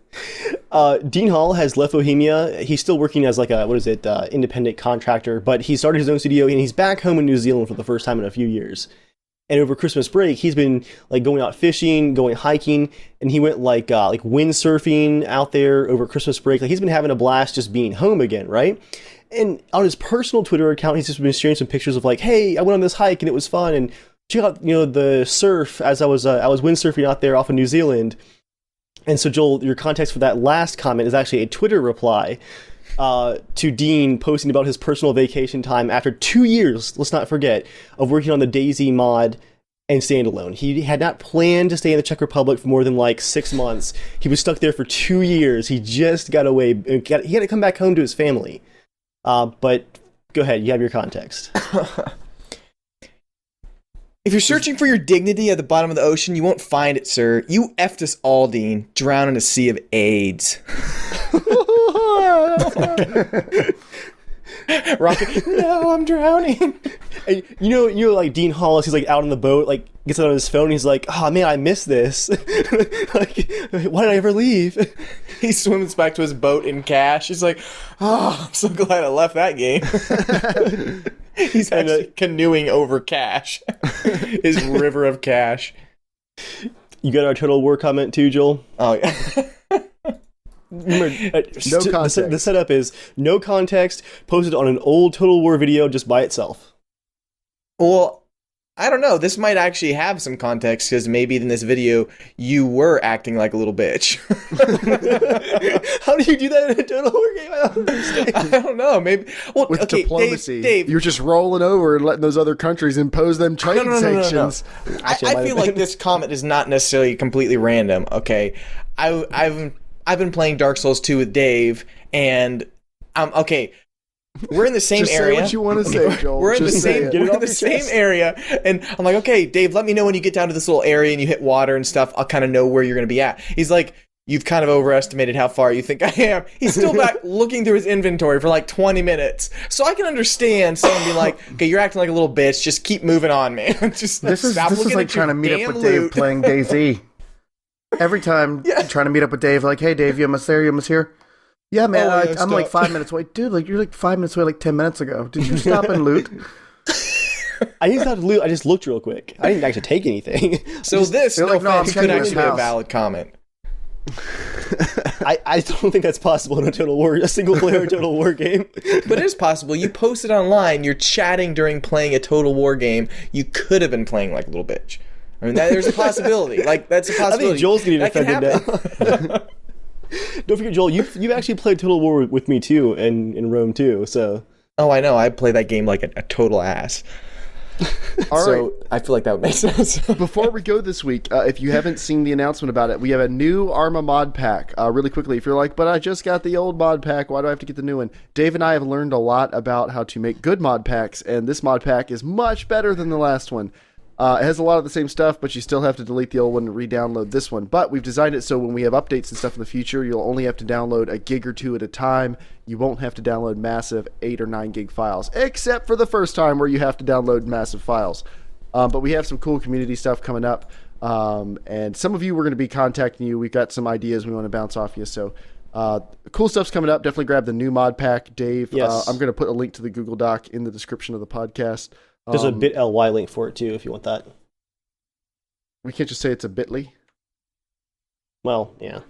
Dean Hall has left Bohemia. He's still working as like a, independent contractor, but he started his own studio and he's back home in New Zealand for the first time in a few years. And over Christmas break, he's been like going out fishing, going hiking, and he went like windsurfing out there over Christmas break. Like he's been having a blast just being home again, right? And on his personal Twitter account, he's just been sharing some pictures of like, hey, I went on this hike and it was fun, and check out the surf as I was windsurfing out there off of New Zealand. And so Joel, your context for that last comment is actually a Twitter reply to Dean posting about his personal vacation time after 2 years, let's not forget, of working on the DayZ mod and standalone. He had not planned to stay in the Czech Republic for more than like 6 months. He was stuck there for 2 years. He just got away. He had to come back home to his family. But go ahead, you have your context. If you're searching for your dignity at the bottom of the ocean, you won't find it, sir. You effed us all, Dean. Drown in a sea of AIDS. Rocket, no, I'm drowning. And you know, like Dean Hollis, he's like out on the boat, like gets out on his phone, and he's like, "Oh man, I missed this. Like, why did I ever leave?" He swims back to his boat in cash. He's like, "Oh, I'm so glad I left that game." He's actually canoeing over cash. His river of cash. You got our Total War comment too, Joel? Oh yeah. Remember, No context. The setup is no context, posted on an old Total War video just by itself. Well, I don't know. This might actually have some context because maybe in this video you were acting like a little bitch. How do you do that in a Total War game? I don't understand. I don't know. Maybe With okay, diplomacy, Dave, you're just rolling over and letting those other countries impose them trade sanctions. I feel like this comment is not necessarily completely random. Okay, I've been playing Dark Souls 2 with Dave, and okay. We're in the same Just area. Say what you want to say, Joel. We're in Just the same area, and I'm like, okay, Dave, let me know when you get down to this little area and you hit water and stuff. I'll kind of know where you're going to be at. He's like, you've kind of overestimated how far you think I am. He's still back looking through his inventory for like 20 minutes. So I can understand someone being like, okay, you're acting like a little bitch. Just keep moving on, man. Just This is like trying to meet up with Dave playing DayZ. Every time trying to meet up with Dave, like, hey, Dave, you almost there? You almost here? Yeah, man, I'm like 5 minutes away. Dude, like, you're like 5 minutes away like 10 minutes ago. Did you stop and loot? I didn't stop to loot. I just looked real quick. I didn't actually take anything. So this, no like, no, I'm offense, could checking actually his be a house. valid comment. I don't think that's possible in a single player Total War game. But it is possible. You posted online, you're chatting during playing a Total War game. You could have been playing like a little bitch. I mean, there's a possibility. Like, that's a possibility. I think Joel's getting That can offended now. Don't forget, Joel, you've actually played Total War with me too, and in Rome too, so... Oh, I know. I play that game like a total ass. All So right. I feel like that would make sense. Before we go this week, if you haven't seen the announcement about it, we have a new ARMA mod pack. Really quickly, if you're like, but I just got the old mod pack, why do I have to get the new one? Dave and I have learned a lot about how to make good mod packs, and this mod pack is much better than the last one. It has a lot of the same stuff, but you still have to delete the old one and re-download this one. But we've designed it so when we have updates and stuff in the future, you'll only have to download a gig or two at a time. You won't have to download massive 8 or 9 gig files, except for the first time where you have to download massive files. But we have some cool community stuff coming up, and some of you we're going to be contacting you. We've got some ideas we want to bounce off you, so cool stuff's coming up. Definitely grab the new mod pack, Dave. Yes. I'm going to put a link to the Google Doc in the description of the podcast. There's a bit.ly link for it too, if you want that. We can't just say it's a bit.ly. Well, yeah.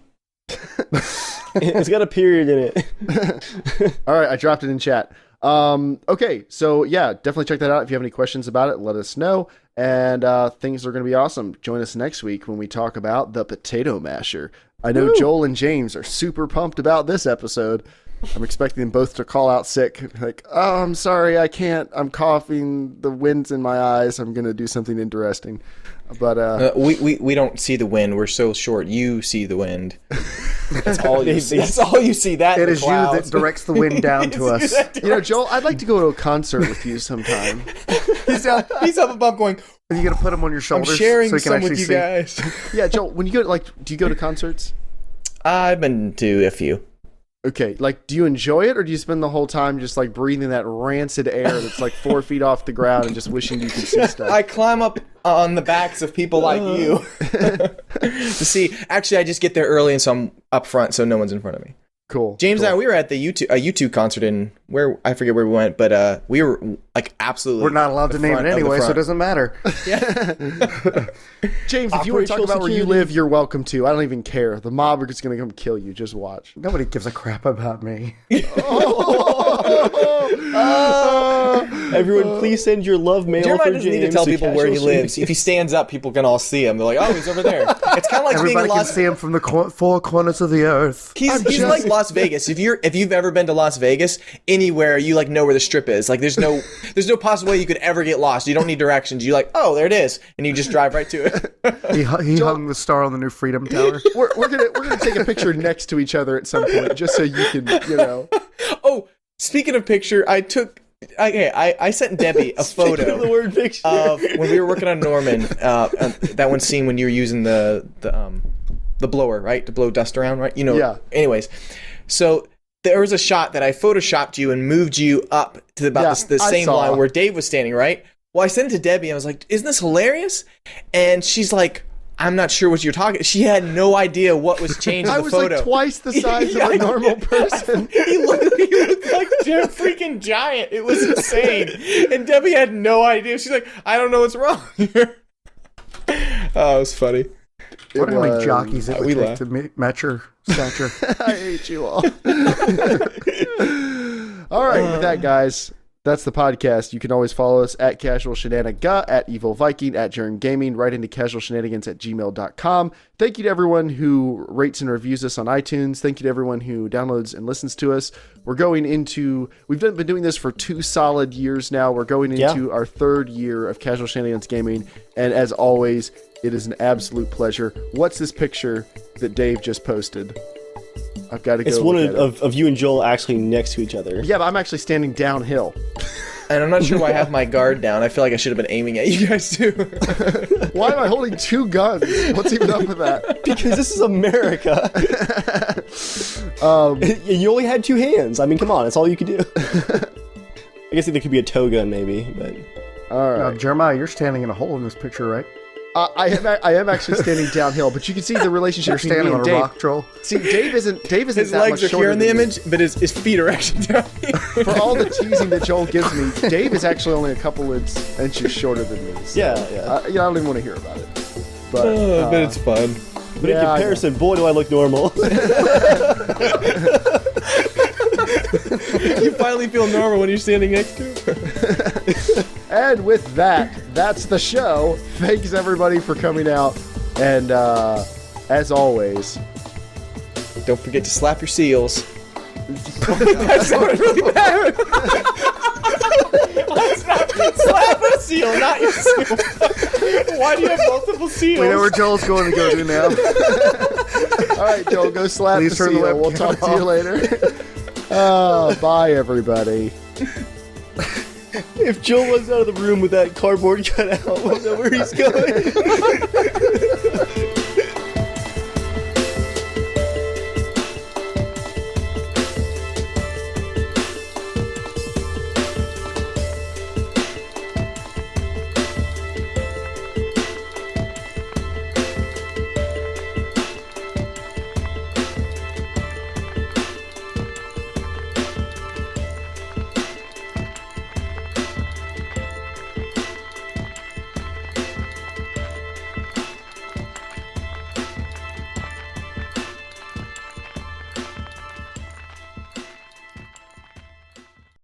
It's got a period in it. All right, I dropped it in chat. Okay, so yeah, definitely check that out. If you have any questions about it, let us know. And things are going to be awesome. Join us next week when we talk about the Potato Masher. I know Joel and James are super pumped about this episode. I'm expecting them both to call out sick. Like, oh, I'm sorry, I can't. I'm coughing. The wind's in my eyes. I'm going to do something interesting. But we don't see the wind. We're so short. You see the wind. That's all you see. That's all you see. That It is you that directs the wind down to us. you know, Joel, I'd like to go to a concert with you sometime. He's up above going, Are you going to put them on your I'm shoulders sharing so you can some actually with you see? guys. Yeah, Joel, when you go, do you go to concerts? I've been to a few. Okay, like, do you enjoy it, or do you spend the whole time just, like, breathing that rancid air that's, like, 4 feet off the ground and just wishing you could see stuff? I climb up on the backs of people like you to see. Actually, I just get there early, and so I'm up front, so no one's in front of me. Cool. James cool. and I, we were at the U2 concert in where I forget where we went, but we were like absolutely. We're not allowed to name it anyway, so it doesn't matter. James, if you want to talk about where you live, you're welcome to. I don't even care. The mob are just going to come kill you. Just watch. Nobody gives a crap about me. Everyone, please send your love mail Jeremiah for doesn't James. need to tell people where he Casual lives. If he stands up, people can all see him. They're like, oh, he's over there. It's kind of like being Everybody in can Las see him from the 4 corners of the earth. He's like Las Vegas. If you've ever been to Las Vegas, anywhere you like know where the strip is. Like there's no possible way you could ever get lost. You don't need directions. You like, oh, there it is, and you just drive right to it. He hung the star on the new Freedom Tower. We're gonna take a picture next to each other at some point, just so you can, you know. Oh, speaking of picture, I sent Debbie a photo of the word picture of when we were working on Norman. That one scene when you were using the blower, right, to blow dust around, right? You know. Yeah. Anyways, so there was a shot that I photoshopped you and moved you up to about the same line where Dave was standing, right? Well, I sent it to Debbie and I was like, "Isn't this hilarious?" And she's like, I'm not sure what you're talking. She had no idea what was changed in the photo. I was like twice the size of a normal person. He looked like a freaking giant. It was insane. And Debbie had no idea. She's like, I don't know what's wrong here. Oh, it was funny. What how many jockeys it would we take laughed. to match your stature? I hate you all. All right, with that, guys, that's the podcast. You can always follow us at Casual Shenanigans, at Evil Viking, at Jern Gaming, right into casualshenanigans@gmail.com. Thank you to everyone who rates and reviews us on iTunes. Thank you to everyone who downloads and listens to us. We've been doing this for 2 solid years now. We're going into our 3rd year of Casual Shenanigans Gaming, and as always, it is an absolute pleasure. What's this picture that Dave just posted? I've got to go. It's one of you and Joel actually next to each other. Yeah, but I'm actually standing downhill. And I'm not sure why I have my guard down. I feel like I should have been aiming at you guys too. Why am I holding 2 guns? What's even up with that? Because this is America. You only had 2 hands. I mean, come on, that's all you could do. I guess there could be a tow gun, maybe, but. All right. Now, Jeremiah, you're standing in a hole in this picture, right? I am actually standing downhill, but you can see the relationship You're between standing me on and a Dave. rock troll. See, Dave isn't His that legs much are here in the shorter than me. image, but his feet are actually down here. For all the teasing that Joel gives me, Dave is actually only a couple inches shorter than me. So, Yeah. I don't even want to hear about it. But But it's fun. But in comparison, boy, do I look normal. You finally feel normal when you're standing next to him. And with that, that's the show. Thanks everybody for coming out, and as always, Don't forget to slap your seals. That sounded really bad. Slap a seal, not your seal. Why do you have multiple seals? We know where Joel's going to go to now. all right, Joel, go slap Please the turn the seal. We'll webcam talk to you later. Bye everybody. If Joel runs out of the room with that cardboard cutout, we'll know where he's going.